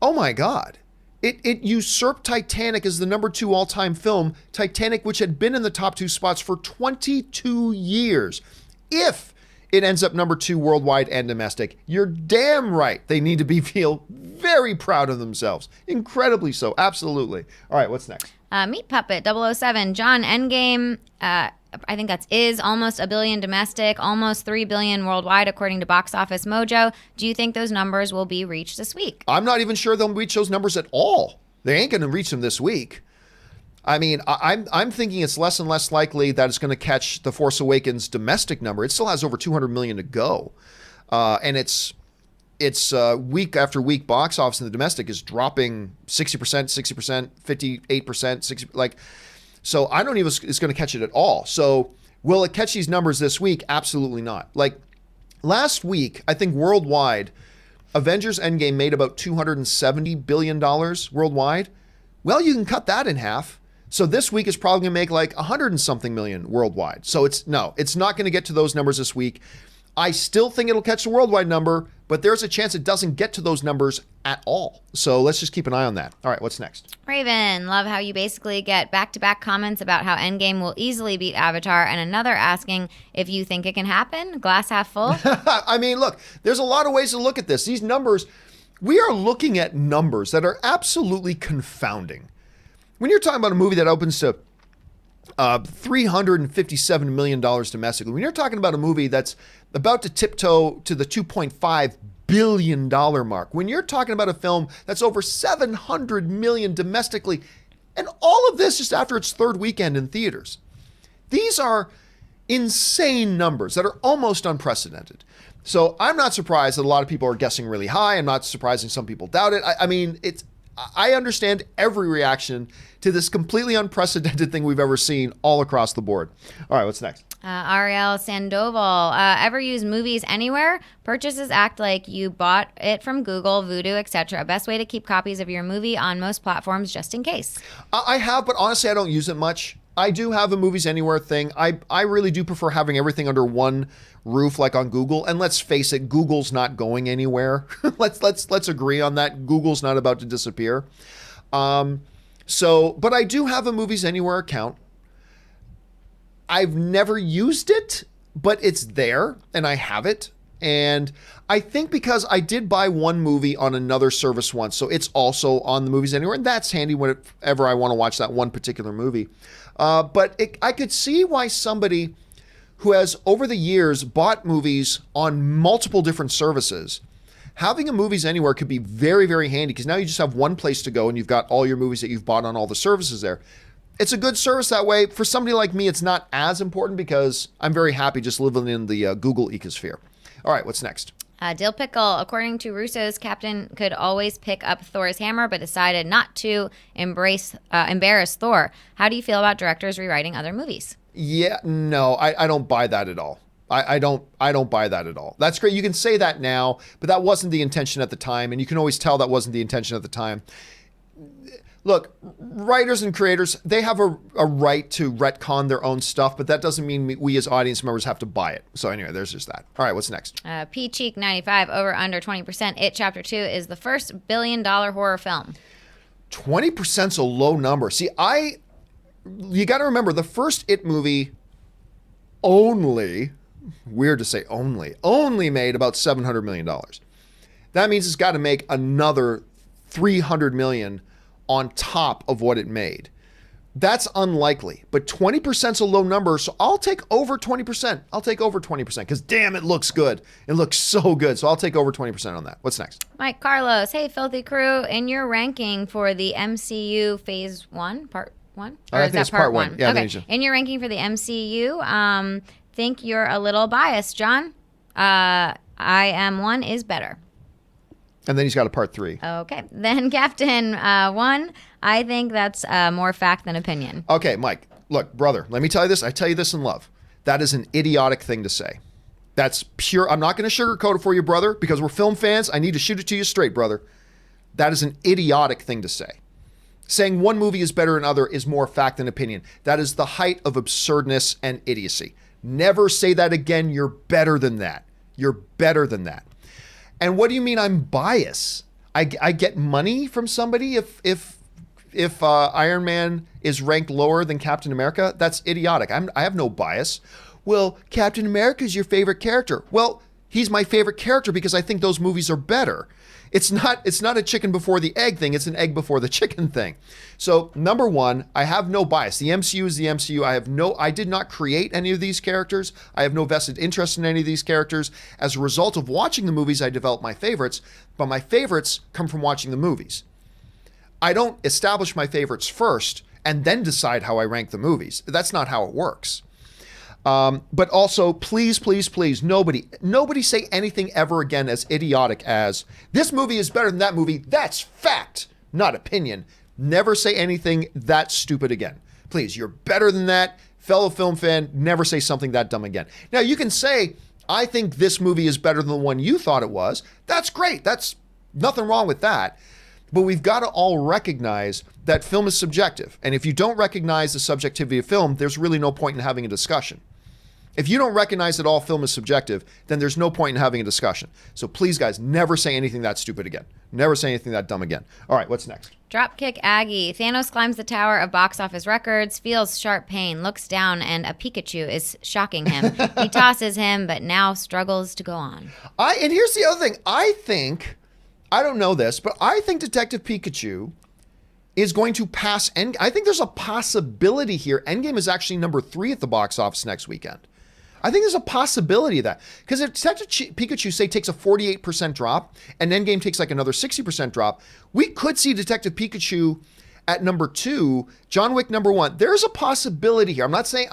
oh my God. It usurped Titanic as the number 2 all-time film. Titanic, which had been in the top 2 spots for 22 years. If it ends up number 2 worldwide and domestic, you're damn right they need to feel very proud of themselves. Incredibly so. Absolutely. All right, what's next? Meat Puppet 007. John, Endgame, I think is almost $1 billion domestic, almost $3 billion worldwide, according to Box Office Mojo. Do you think those numbers will be reached this week? I'm not even sure they'll reach those numbers at all. They ain't going to reach them this week. I mean, I'm thinking it's less and less likely that it's going to catch The Force Awakens domestic number. It still has over 200 million to go, and it's week after week box office in the domestic is dropping 60%, 60%, 58%, 60 like. So I don't even it's going to catch it at all. So will it catch these numbers this week? Absolutely not. Like last week, I think worldwide, Avengers Endgame made about $270 billion worldwide. Well, you can cut that in half. So this week is probably going to make like 100 and something million worldwide. So it's not going to get to those numbers this week. I still think it'll catch the worldwide number, but there's a chance it doesn't get to those numbers at all. So let's just keep an eye on that. All right, what's next? Raven, love how you basically get back-to-back comments about how Endgame will easily beat Avatar, and another asking if you think it can happen. Glass half full. I mean, look, there's a lot of ways to look at this. These numbers, we are looking at numbers that are absolutely confounding. When you're talking about a movie that opens to $357 million domestically, when you're talking about a movie that's about to tiptoe to the $2.5 billion mark, when you're talking about a film that's over $700 million domestically, and all of this just after its 3rd weekend in theaters, these are insane numbers that are almost unprecedented. So I'm not surprised that a lot of people are guessing really high. I'm not surprised some people doubt it. I mean, I understand every reaction to this completely unprecedented thing we've ever seen all across the board. All right, what's next? Ariel Sandoval, ever use Movies Anywhere? Purchases act like you bought it from Google, Vudu, etc. Best way to keep copies of your movie on most platforms just in case. I have, but honestly, I don't use it much. I do have a Movies Anywhere thing. I really do prefer having everything under one roof, like on Google. And let's face it, Google's not going anywhere. let's agree on that. Google's not about to disappear. But I do have a Movies Anywhere account. I've never used it, but it's there and I have it. And I think because I did buy one movie on another service once, so it's also on the Movies Anywhere, and that's handy whenever I want to watch that one particular movie. I could see why somebody who has over the years bought movies on multiple different services, having a Movies Anywhere could be very, very handy, because now you just have one place to go and you've got all your movies that you've bought on all the services there. It's a good service that way. For somebody like me, it's not as important because I'm very happy just living in the Google ecosphere. All right, what's next? Dill Pickle, according to Russo's, Captain could always pick up Thor's hammer, but decided not to embarrass Thor. How do you feel about directors rewriting other movies? Yeah, no, I don't buy that at all. I don't buy that at all. That's great. You can say that now, but that wasn't the intention at the time, and you can always tell that wasn't the intention at the time. Look, writers and creators, they have a right to retcon their own stuff, but that doesn't mean we as audience members have to buy it. So anyway, there's just that. All right, what's next? P-Cheek95, over under 20%. It Chapter 2 is the first $1 billion horror film. 20%'s a low number. See, you got to remember, the first It movie only, weird to say only made about $700 million. That means it's got to make another $300 million on top of what it made. That's unlikely, but 20%'s a low number, so I'll take over 20%. I'll take over 20% because damn, it looks good. It looks so good, so I'll take over 20% on that. What's next? Mike Carlos, hey, Filthy Crew, in your ranking for the MCU Phase 1, Part 1? I think it's Part 1. Yeah, okay. In your ranking for the MCU, think you're a little biased, John. I Am 1 is better. And then he's got a Part 3. Okay. Then Captain 1, I think that's more fact than opinion. Okay, Mike, look, brother, let me tell you this. I tell you this in love. That is an idiotic thing to say. That's pure. I'm not going to sugarcoat it for you, brother, because we're film fans. I need to shoot it to you straight, brother. That is an idiotic thing to say. Saying one movie is better than another is more fact than opinion. That is the height of absurdness and idiocy. Never say that again. You're better than that. You're better than that. And what do you mean I'm biased? I get money from somebody if Iron Man is ranked lower than Captain America? That's idiotic. I have no bias. Well, Captain America is your favorite character. Well, he's my favorite character because I think those movies are better. It's not a chicken before the egg thing. It's an egg before the chicken thing. So number one, I have no bias. The MCU is the MCU. I did not create any of these characters. I have no vested interest in any of these characters. As a result of watching the movies, I developed my favorites, but my favorites come from watching the movies. I don't establish my favorites first and then decide how I rank the movies. That's not how it works. But also, please, nobody say anything ever again as idiotic as, this movie is better than that movie. That's fact, not opinion. Never say anything that stupid again. Please, you're better than that. Fellow film fan, never say something that dumb again. Now, you can say, I think this movie is better than the one you thought it was. That's great. That's nothing wrong with that. But we've got to all recognize that film is subjective. And if you don't recognize the subjectivity of film, there's really no point in having a discussion. If you don't recognize that all film is subjective, then there's no point in having a discussion. So please, guys, never say anything that stupid again. Never say anything that dumb again. All right, what's next? Dropkick Aggie. Thanos climbs the tower of box office records, feels sharp pain, looks down, and a Pikachu is shocking him. He tosses him, but now struggles to go on. And here's the other thing. I don't know this, but I think Detective Pikachu is going to pass Endgame. I think there's a possibility here. Endgame is actually number 3 at the box office next weekend. I think there's a possibility of that. Because if Detective Pikachu, say, takes a 48% drop, and Endgame takes like another 60% drop, we could see Detective Pikachu at number 2, John Wick number 1. There's a possibility here. I'm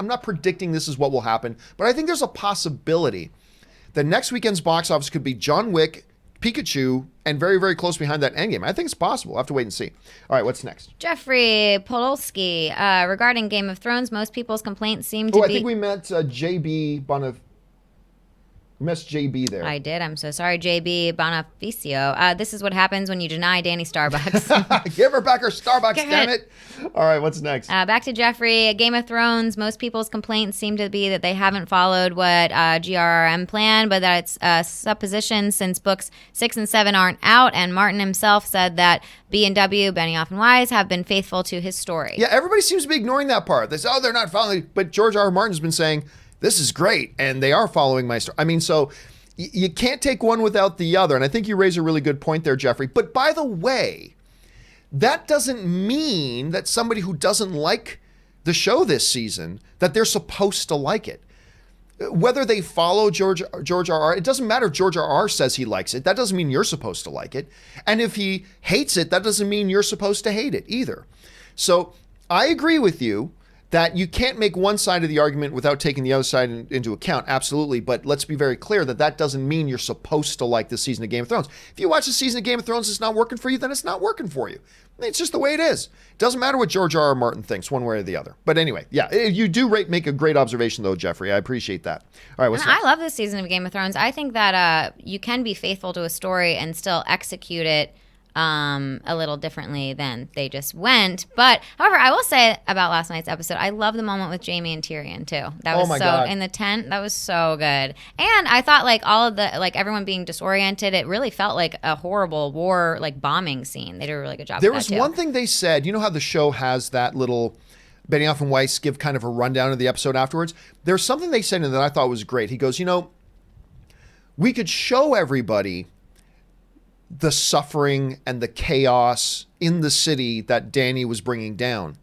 not predicting this is what will happen, but I think there's a possibility that next weekend's box office could be John Wick, Pikachu and very, very close behind that Endgame. I think it's possible. I'll have to wait and see. All right, what's next? Jeffrey Podolsky, regarding Game of Thrones, most people's complaints seem to be... I think we met JB Bonif... Missed JB there. I did. I'm so sorry, JB Bonifacio. This is what happens when you deny Danny Starbucks. Give her back her Starbucks, damn it. All right, what's next? Back to Jeffrey. Game of Thrones, most people's complaints seem to be that they haven't followed what GRRM planned, but that it's supposition since books 6 and 7 aren't out, and Martin himself said that B&W, Benioff and Weiss, have been faithful to his story. Yeah, everybody seems to be ignoring that part. They say, they're not following, but George R. R. Martin's been saying, this is great, and they are following my story. I mean, so you can't take one without the other, and I think you raise a really good point there, Jeffrey. But by the way, that doesn't mean that somebody who doesn't like the show this season, that they're supposed to like it. Whether they follow George R.R., it doesn't matter if George R.R. says he likes it. That doesn't mean you're supposed to like it. And if he hates it, that doesn't mean you're supposed to hate it either. So I agree with you that you can't make one side of the argument without taking the other side into account. Absolutely. But let's be very clear that that doesn't mean you're supposed to like the season of Game of Thrones. If you watch the season of Game of Thrones, it's not working for you, then it's not working for you. It's just the way it is. It doesn't matter what George R. R. Martin thinks one way or the other. But anyway, yeah, you do make a great observation, though, Jeffrey. I appreciate that. All right, what's next? I love this season of Game of Thrones. I think that you can be faithful to a story and still execute it a little differently than they just went. But however, I will say about last night's episode, I love the moment with Jaime and Tyrion too. That was God. In the tent. That was so good. And I thought all of the everyone being disoriented, it really felt like a horrible war bombing scene. They did a really good job. There was one thing they said. You know how the show has that little Benioff and Weiss give kind of a rundown of the episode afterwards? There's something they said in that I thought was great. He goes, we could show everybody the suffering and the chaos in the city that Dani was bringing down.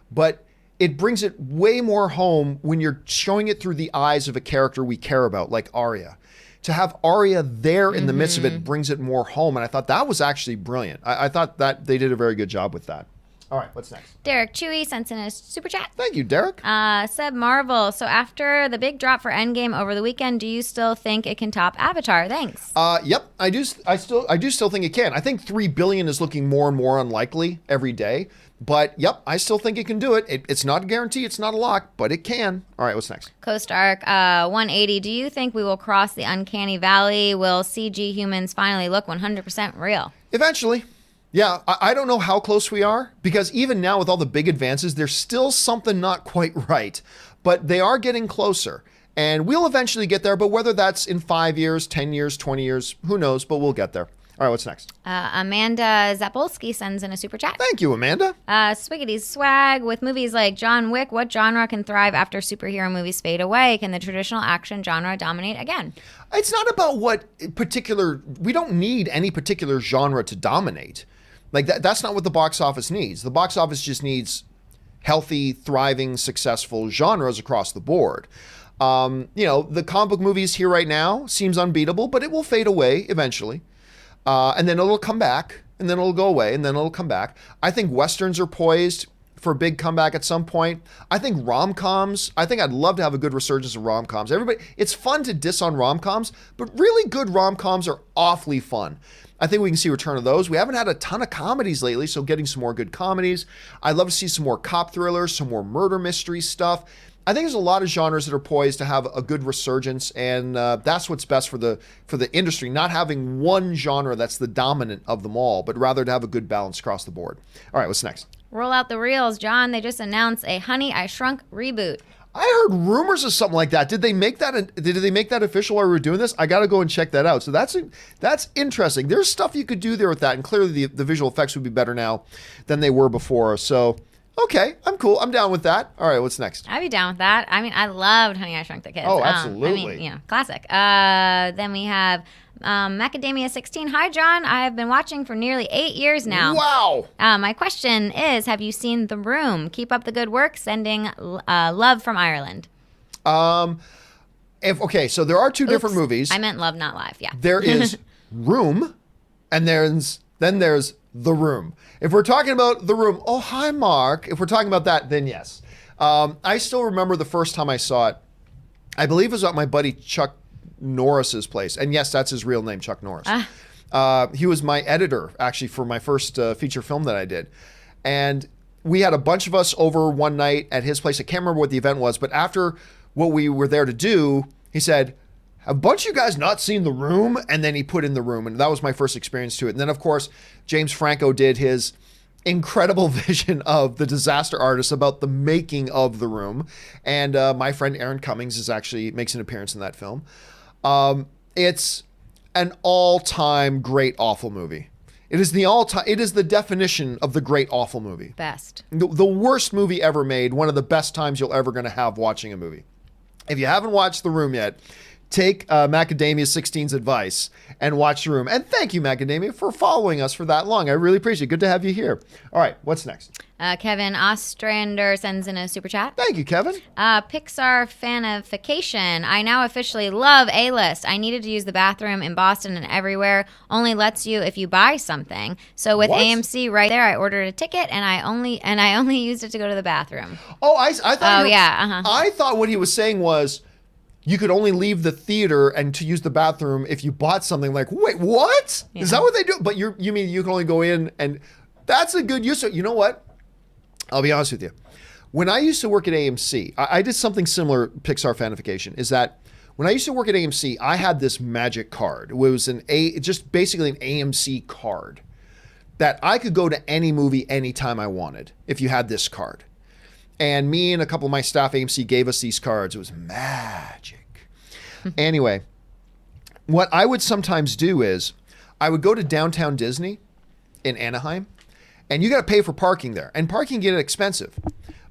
But it brings it way more home when you're showing it through the eyes of a character we care about, like Arya. To have Arya there in the midst of it brings it more home. And I thought that was actually brilliant. I thought that they did a very good job with that. All right, what's next? Derek Chewy sent in a super chat. Thank you, Derek. Seb Marvel. So after the big drop for Endgame over the weekend, do you still think it can top Avatar? Thanks. Yep, I do still think it can. I think 3 billion is looking more and more unlikely every day. But yep, I still think it can do it. It's not a guarantee, it's not a lock, but it can. All right, what's next? CoStark 180. Do you think we will cross the uncanny valley? Will CG humans finally look 100% real? Eventually. Yeah, I don't know how close we are, because even now with all the big advances, there's still something not quite right. But they are getting closer, and we'll eventually get there. But whether that's in 5 years, 10 years, 20 years, who knows, but we'll get there. All right, what's next? Amanda Zapolsky sends in a super chat. Thank you, Amanda. Swiggity's swag. With movies like John Wick, what genre can thrive after superhero movies fade away? Can the traditional action genre dominate again? It's not about what particular... We don't need any particular genre to dominate. That's not what the box office needs. The box office just needs healthy, thriving, successful genres across the board. The comic book movies here right now seems unbeatable, but it will fade away eventually. And then it'll come back, and then it'll go away, and then it'll come back. I think Westerns are poised for a big comeback at some point. I think rom-coms, I'd love to have a good resurgence of rom-coms. It's fun to diss on rom-coms, but really good rom-coms are awfully fun. I think we can see a return of those. We haven't had a ton of comedies lately, so getting some more good comedies. I'd love to see some more cop thrillers, some more murder mystery stuff. I think there's a lot of genres that are poised to have a good resurgence, and that's what's best for the industry, not having one genre that's the dominant of them all, but rather to have a good balance across the board. All right, what's next? Roll out the reels, John. They just announced a Honey, I Shrunk reboot. I heard rumors of something like that. Did they make that official while we were doing this? I got to go and check that out. So that's interesting. There's stuff you could do there with that, and clearly the visual effects would be better now than they were before. So, okay, I'm cool. I'm down with that. All right, what's next? I'd be down with that. I mean, I loved Honey, I Shrunk the Kids. Oh, absolutely. Classic. Then we have Macadamia 16. Hi, John. I've been watching for nearly 8 years now. Wow. My question is, have you seen The Room? Keep up the good work. Sending love from Ireland. So there are two different movies. I meant Love, Not Live. Yeah. There is Room, and then there's The Room. If we're talking about The Room, oh, hi, Mark. If we're talking about that, then yes. I still remember the first time I saw it. I believe it was at my buddy Chuck Norris's place. And yes, that's his real name, Chuck Norris. He was my editor, actually, for my first feature film that I did. And we had a bunch of us over one night at his place. I can't remember what the event was, but after what we were there to do, he said, "Have a bunch of you guys not seen The Room?" And then he put in The Room, and that was my first experience to it. And then, of course, James Franco did his incredible vision of The Disaster Artist about the making of The Room. And my friend Aaron Cummings makes an appearance in that film. It's an all-time great awful movie. It is the definition of the great awful movie. Best. The worst movie ever made, one of the best times you'll ever going to have watching a movie. If you haven't watched The Room yet, take Macadamia 16's advice and watch The Room. And thank you, Macadamia, for following us for that long. I really appreciate it. Good to have you here. All right, what's next? Kevin Ostrander sends in a super chat. Thank you, Kevin. Pixar fanification. I now officially love A-List. I needed to use the bathroom in Boston and everywhere. Only lets you if you buy something. So with What? AMC right there, I ordered a ticket and I only used it to go to the bathroom. Oh, I thought. I thought what he was saying was you could only leave the theater and to use the bathroom if you bought something. Like, wait, what? Yeah. Is that what they do? But you mean you can only go in, and that's a good use of, you know what? I'll be honest with you. When I used to work at AMC, I did something similar, Pixar fanification, is that when I used to work at AMC, I had this magic card. It was just basically an AMC card that I could go to any movie anytime I wanted if you had this card. And me and a couple of my staff at AMC gave us these cards. It was magic. Anyway, what I would sometimes do is I would go to downtown Disney in Anaheim, and you got to pay for parking there. And parking get expensive.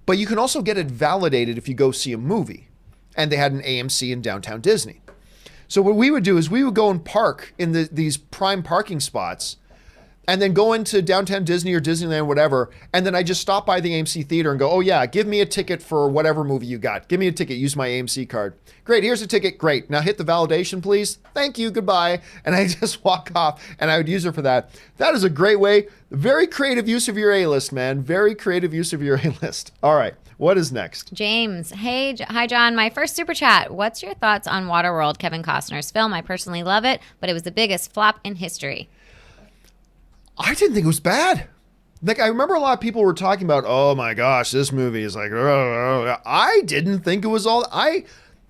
But you can also get it validated if you go see a movie. And they had an AMC in downtown Disney. So what we would do is we would go and park in these prime parking spots and then go into downtown Disney or Disneyland, whatever. And then I just stop by the AMC theater and go, "Oh yeah, give me a ticket for whatever movie you got. Give me a ticket, use my AMC card. Great, here's a ticket, great. Now hit the validation, please. Thank you, goodbye." And I just walk off and I would use it for that. That is a great way. Very creative use of your A-list, man. Very creative use of your A-list. All right, what is next? James, hey, hi John. My first super chat. What's your thoughts on Waterworld, Kevin Costner's film? I personally love it, but it was the biggest flop in history. I didn't think it was bad. Like, I remember a lot of people were talking about, "Oh my gosh, this movie is like," I didn't think it was all. Hey,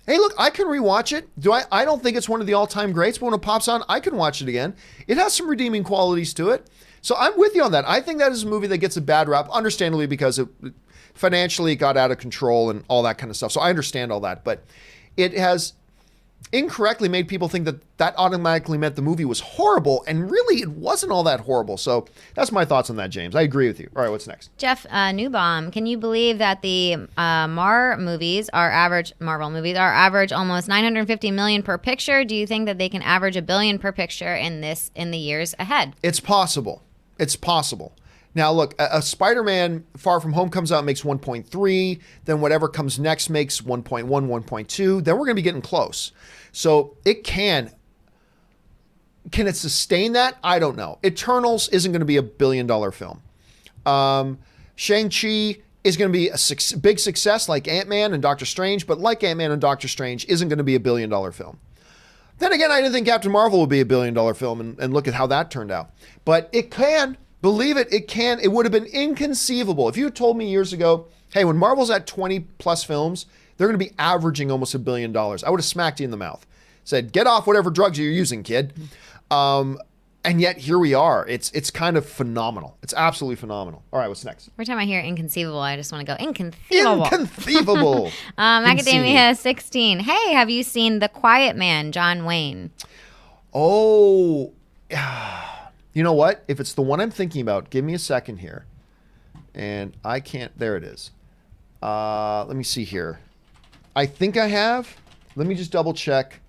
look, I can rewatch it. I don't think it's one of the all-time greats, but when it pops on, I can watch it again. It has some redeeming qualities to it. So I'm with you on that. I think that is a movie that gets a bad rap, understandably, because it financially got out of control and all that kind of stuff. So I understand all that, but it has incorrectly made people think that automatically meant the movie was horrible, and really it wasn't all that horrible. So that's my thoughts on that, James. I agree with you. All right, what's next? Jeff Newbaum, can you believe that the Marvel movies are average almost 950 million per picture? Do you think that they can average $1 billion per picture in the years ahead? It's possible. It's possible. Now, look, a Spider-Man Far From Home comes out and makes 1.3. Then whatever comes next makes 1.1, 1.2. Then we're going to be getting close. So it can it sustain that? I don't know. Eternals isn't going to be $1 billion film. Shang-Chi is going to be a big success like Ant-Man and Doctor Strange, but like Ant-Man and Doctor Strange isn't going to be $1 billion film. Then again, I didn't think Captain Marvel would be $1 billion film, and look at how that turned out. But it can. Believe it, it can. It would have been inconceivable. If you had told me years ago, hey, when Marvel's at 20 plus films, they're going to be averaging almost $1 billion. I would have smacked you in the mouth. Said, get off whatever drugs you're using, kid. And yet here we are. It's kind of phenomenal. It's absolutely phenomenal. All right, what's next? Every time I hear inconceivable, I just want to go inconceivable. Inconceivable. Macadamia 16. Hey, have you seen The Quiet Man, John Wayne? Oh, you know what? If it's the one I'm thinking about, give me a second here. And I can't. There it is. Let me see here. I think I have. Let me just double check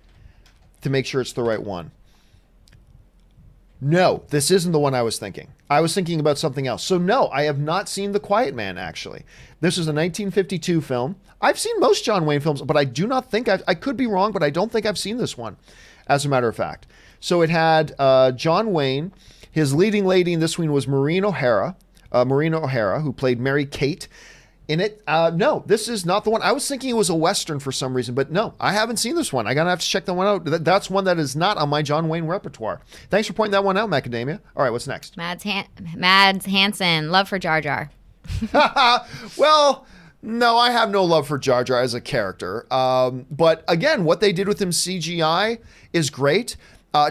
to make sure it's the right one. No, this isn't the one I was thinking. I was thinking about something else. So no, I have not seen The Quiet Man, actually. This is a 1952 film. I've seen most John Wayne films, but I do not think I could be wrong, but I don't think I've seen this one, as a matter of fact. So it had John Wayne. His leading lady in this one was Maureen O'Hara, who played Mary Kate. in it. No, this is not the one. I was thinking it was a Western for some reason, but no, I haven't seen this one. I gotta have to check that one out. That's one that is not on my John Wayne repertoire. Thanks for pointing that one out, Macadamia. All right, what's next? Mads Hansen, love for Jar Jar. Well, no, I have no love for Jar Jar as a character. But again, what they did with him CGI is great.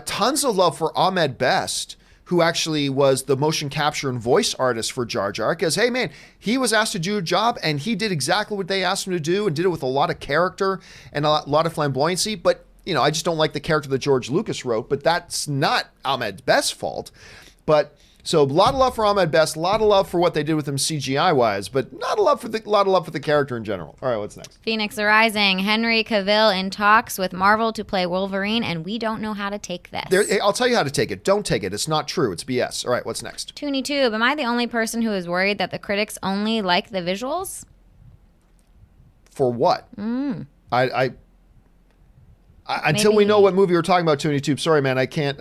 Tons of love for Ahmed Best, who actually was the motion capture and voice artist for Jar Jar. Because, hey, man, he was asked to do a job, and he did exactly what they asked him to do, and did it with a lot of character and a lot of flamboyancy. But, I just don't like the character that George Lucas wrote, but that's not Ahmed Best's fault. But, so a lot of love for Ahmed Best, a lot of love for what they did with him CGI-wise, but not a lot of love for the character in general. All right, what's next? Phoenix Rising, Henry Cavill in talks with Marvel to play Wolverine, and we don't know how to take this. I'll tell you how to take it. Don't take it. It's not true. It's BS. All right, what's next? Toonie Tube, am I the only person who is worried that the critics only like the visuals? For what? Until we know what movie we're talking about, Toonie Tube. Sorry, man. I can't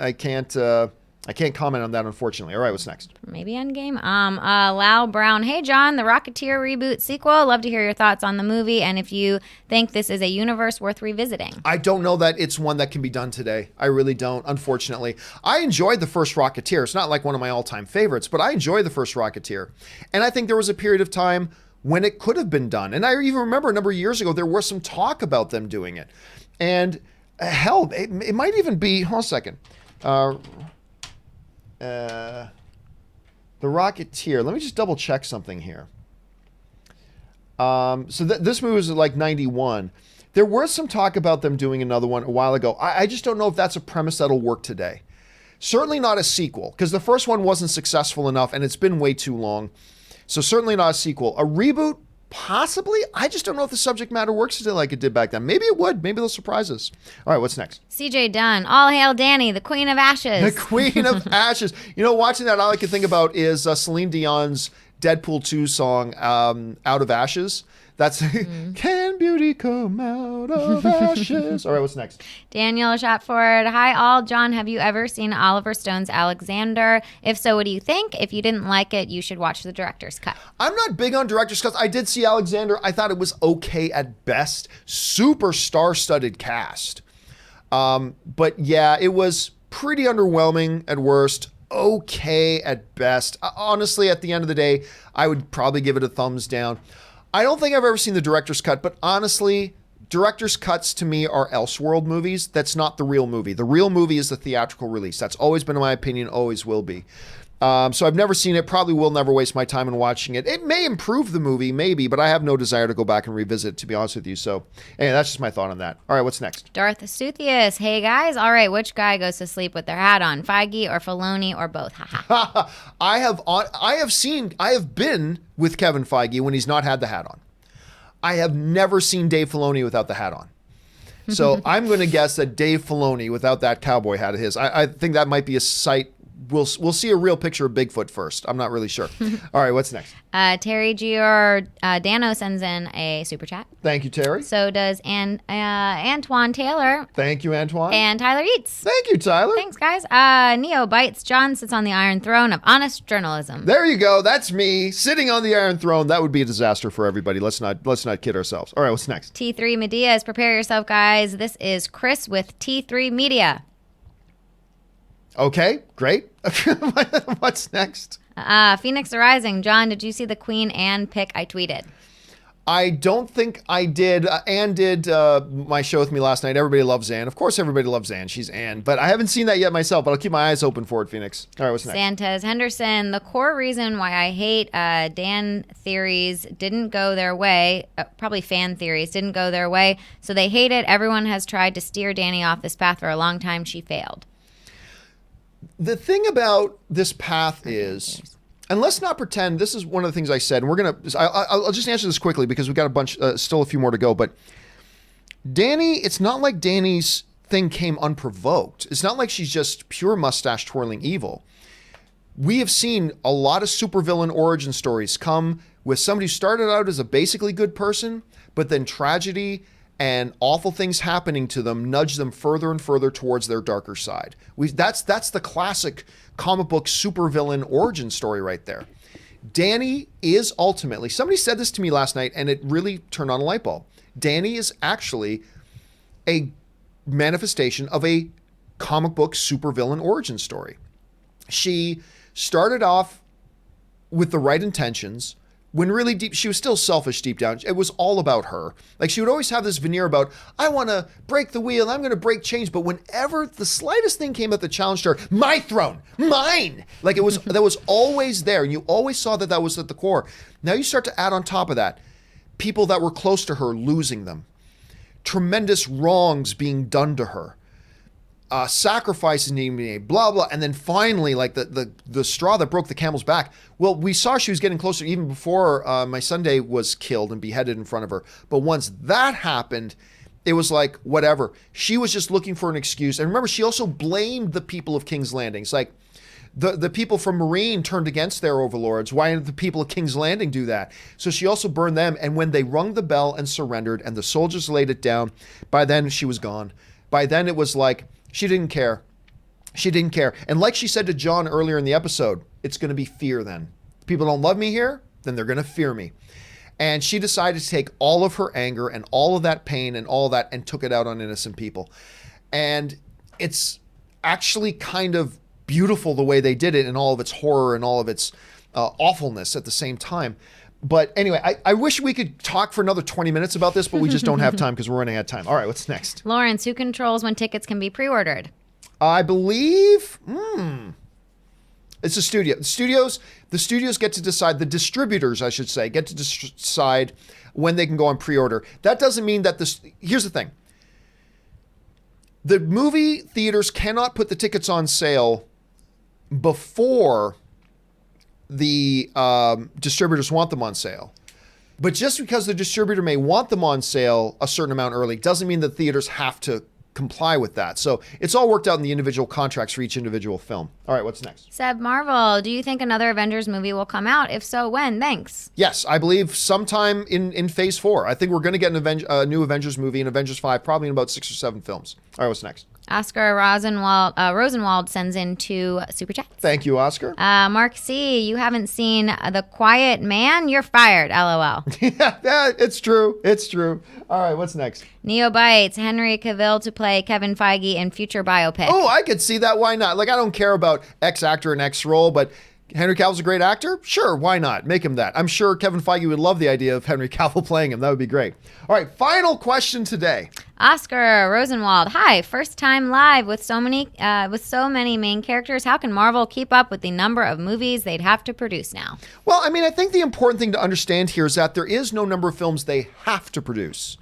comment on that, unfortunately. All right, what's next? Maybe Endgame. Lau Brown. Hey, John, the Rocketeer reboot sequel. Love to hear your thoughts on the movie and if you think this is a universe worth revisiting. I don't know that it's one that can be done today. I really don't, unfortunately. I enjoyed the first Rocketeer. It's not like one of my all-time favorites, but I enjoyed the first Rocketeer. And I think there was a period of time when it could have been done. And I even remember a number of years ago, there was some talk about them doing it. And hell, it might even be, hold on a second. The Rocketeer. Let me just double check something here. This movie was like 91. There was some talk about them doing another one a while ago. I just don't know if that's a premise that'll work today. Certainly not a sequel, because the first one wasn't successful enough and it's been way too long. So certainly not a sequel. A reboot, possibly. I just don't know if the subject matter works today like it did back then. Maybe it would. Maybe they'll surprise us. All right, what's next? CJ Dunn. All hail Dani, the Queen of Ashes. The Queen of Ashes. Watching that, all I can think about is Celine Dion's Deadpool 2 song, Out of Ashes. That's Can beauty come out of ashes? All right, what's next? Daniel Shotford. Hi, all. John, have you ever seen Oliver Stone's Alexander? If so, what do you think? If you didn't like it, you should watch the director's cut. I'm not big on director's cuts. I did see Alexander. I thought it was okay at best. Super star-studded cast. But yeah, it was pretty underwhelming at worst. Okay at best. Honestly, at the end of the day, I would probably give it a thumbs down. I don't think I've ever seen the director's cut, but honestly, director's cuts to me are Elseworld movies. That's not the real movie. The real movie is the theatrical release. That's always been, in my opinion, always will be. So I've never seen it, probably will never waste my time in watching it. It may improve the movie, maybe, but I have no desire to go back and revisit it, to be honest with you. So, anyway, that's just my thought on that. All right, what's next? Darth Suthius. Hey, guys. All right, which guy goes to sleep with their hat on? Feige or Filoni or both? I have been with Kevin Feige when he's not had the hat on. I have never seen Dave Filoni without the hat on. So I'm going to guess that Dave Filoni without that cowboy hat of his. I think that might be a sight. We'll see a real picture of Bigfoot first. I'm not really sure. All right, what's next? Terry Gior Dano sends in a super chat. Thank you, Terry. So does Antoine Taylor. Thank you, Antoine. And Tyler Eats. Thank you, Tyler. Thanks, guys. Neo Bites. John sits on the Iron Throne of honest journalism. There you go. That's me sitting on the Iron Throne. That would be a disaster for everybody. Let's not kid ourselves. All right, what's next? T3 Medias. Prepare yourself, guys. This is Chris with T3 Media. Okay, great. What's next? Phoenix Rising. John, did you see the Queen Anne pic I tweeted? I don't think I did. Anne did my show with me last night. Everybody loves Anne. Of course, everybody loves Anne. She's Anne. But I haven't seen that yet myself, but I'll keep my eyes open for it, Phoenix. All right, what's next? Santos Henderson. The core reason why I hate Dan theories didn't go their way, probably fan theories, didn't go their way. So they hate it. Everyone has tried to steer Dani off this path for a long time. She failed. The thing about this path is, and let's not pretend, this is one of the things I said, and I'll just answer this quickly because we've got a bunch, still a few more to go, but Dani, it's not like Dani's thing came unprovoked. It's not like she's just pure mustache twirling evil. We have seen a lot of supervillain origin stories come with somebody who started out as a basically good person, but then tragedy and awful things happening to them nudge them further and further towards their darker side. That's the classic comic book supervillain origin story right there. Dani is ultimately, somebody said this to me last night and it really turned on a light bulb. Dani is actually a manifestation of a comic book supervillain origin story. She started off with the right intentions, when really deep, she was still selfish deep down. It was all about her. Like, she would always have this veneer about, I want to break the wheel, I'm going to break change. But whenever the slightest thing came at the challenge to her, my throne, mine. Like, it was, that was always there. And you always saw that was at the core. Now you start to add on top of that, people that were close to her losing them, tremendous wrongs being done to her, sacrifices needing to be made, blah, blah. And then finally, like the straw that broke the camel's back. Well, we saw she was getting closer even before my Sunday was killed and beheaded in front of her. But once that happened, it was like, whatever. She was just looking for an excuse. And remember, she also blamed the people of King's Landing. It's like, the people from Marine turned against their overlords. Why did the people of King's Landing do that? So she also burned them. And when they rung the bell and surrendered and the soldiers laid it down, by then she was gone. By then it was like, she didn't care. She didn't care. And like she said to John earlier in the episode, it's going to be fear then. If people don't love me here, then they're going to fear me. And she decided to take all of her anger and all of that pain and all of that and took it out on innocent people. And it's actually kind of beautiful the way they did it and all of its horror and all of its awfulness at the same time. But anyway, I wish we could talk for another 20 minutes about this, but we just don't have time because we're running out of time. All right, what's next? Lawrence, who controls when tickets can be pre-ordered? I believe, it's the studio. The studios get to decide, the distributors, I should say, get to decide when they can go on pre-order. That doesn't mean that here's the thing. The movie theaters cannot put the tickets on sale before the distributors want them on sale. But just because the distributor may want them on sale a certain amount early doesn't mean that theaters have to comply with that. So it's all worked out in the individual contracts for each individual film. All right, what's next? Seb Marvel, do you think another Avengers movie will come out? If so, when? Thanks. Yes, I believe sometime in phase 4. I think we're going to get a new Avengers movie in Avengers 5, probably in about 6 or 7 films. All right, what's next? Oscar Rosenwald sends in 2 super chats. Thank you, Oscar. Mark C., you haven't seen The Quiet Man? You're fired, LOL. Yeah, it's true. It's true. All right, what's next? Neo Bites, Henry Cavill to play Kevin Feige in future biopic. Oh, I could see that. Why not? Like, I don't care about X actor and X role, but Henry Cavill's a great actor? Sure, why not? Make him that. I'm sure Kevin Feige would love the idea of Henry Cavill playing him. That would be great. All right, final question today. Oscar Rosenwald, hi. First time live with so many main characters. How can Marvel keep up with the number of movies they'd have to produce now? Well, I mean, I think the important thing to understand here is that there is no number of films they have to produce.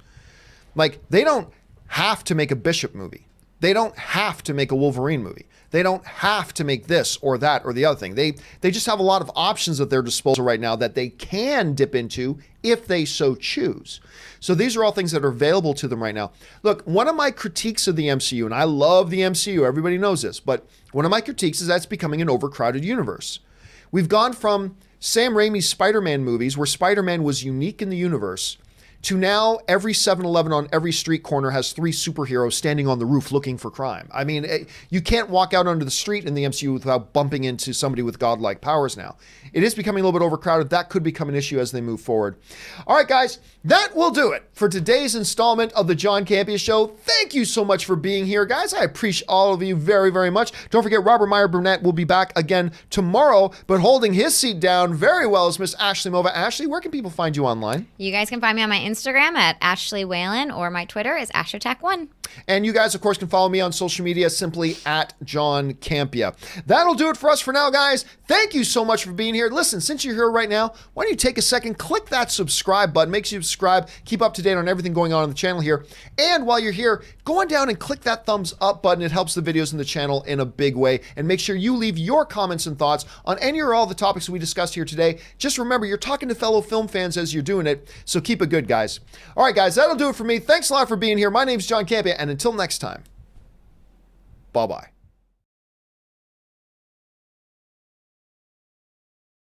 Like, they don't have to make a Bishop movie. They don't have to make a Wolverine movie. They don't have to make this or that or the other thing. They just have a lot of options at their disposal right now that they can dip into if they so choose. So these are all things that are available to them right now. Look, one of my critiques of the MCU, and I love the MCU, everybody knows this, but one of my critiques is that it's becoming an overcrowded universe. We've gone from Sam Raimi's Spider-Man movies, where Spider-Man was unique in the universe, to now every 7-Eleven on every street corner has 3 superheroes standing on the roof looking for crime. I mean, you can't walk out onto the street in the MCU without bumping into somebody with godlike powers now. It is becoming a little bit overcrowded. That could become an issue as they move forward. All right, guys, that will do it for today's installment of the John Campea Show. Thank you so much for being here, guys. I appreciate all of you very, very much. Don't forget, Robert Meyer Burnett will be back again tomorrow, but holding his seat down very well is Miss Ashley Mova. Ashley, where can people find you online? You guys can find me on my Instagram at Ashley Whalen, or my Twitter is AshAttack1. And you guys, of course, can follow me on social media simply at John Campea. That'll do it for us for now, guys. Thank you so much for being here. Listen, since you're here right now, why don't you take a second, click that subscribe button. Make sure you subscribe, keep up to date on everything going on the channel here. And while you're here, go on down and click that thumbs up button. It helps the videos in the channel in a big way. And make sure you leave your comments and thoughts on any or all the topics we discussed here today. Just remember, you're talking to fellow film fans as you're doing it, so keep it good, guys. All right, guys, that'll do it for me. Thanks a lot for being here. My name's John Campea, and until next time, bye-bye.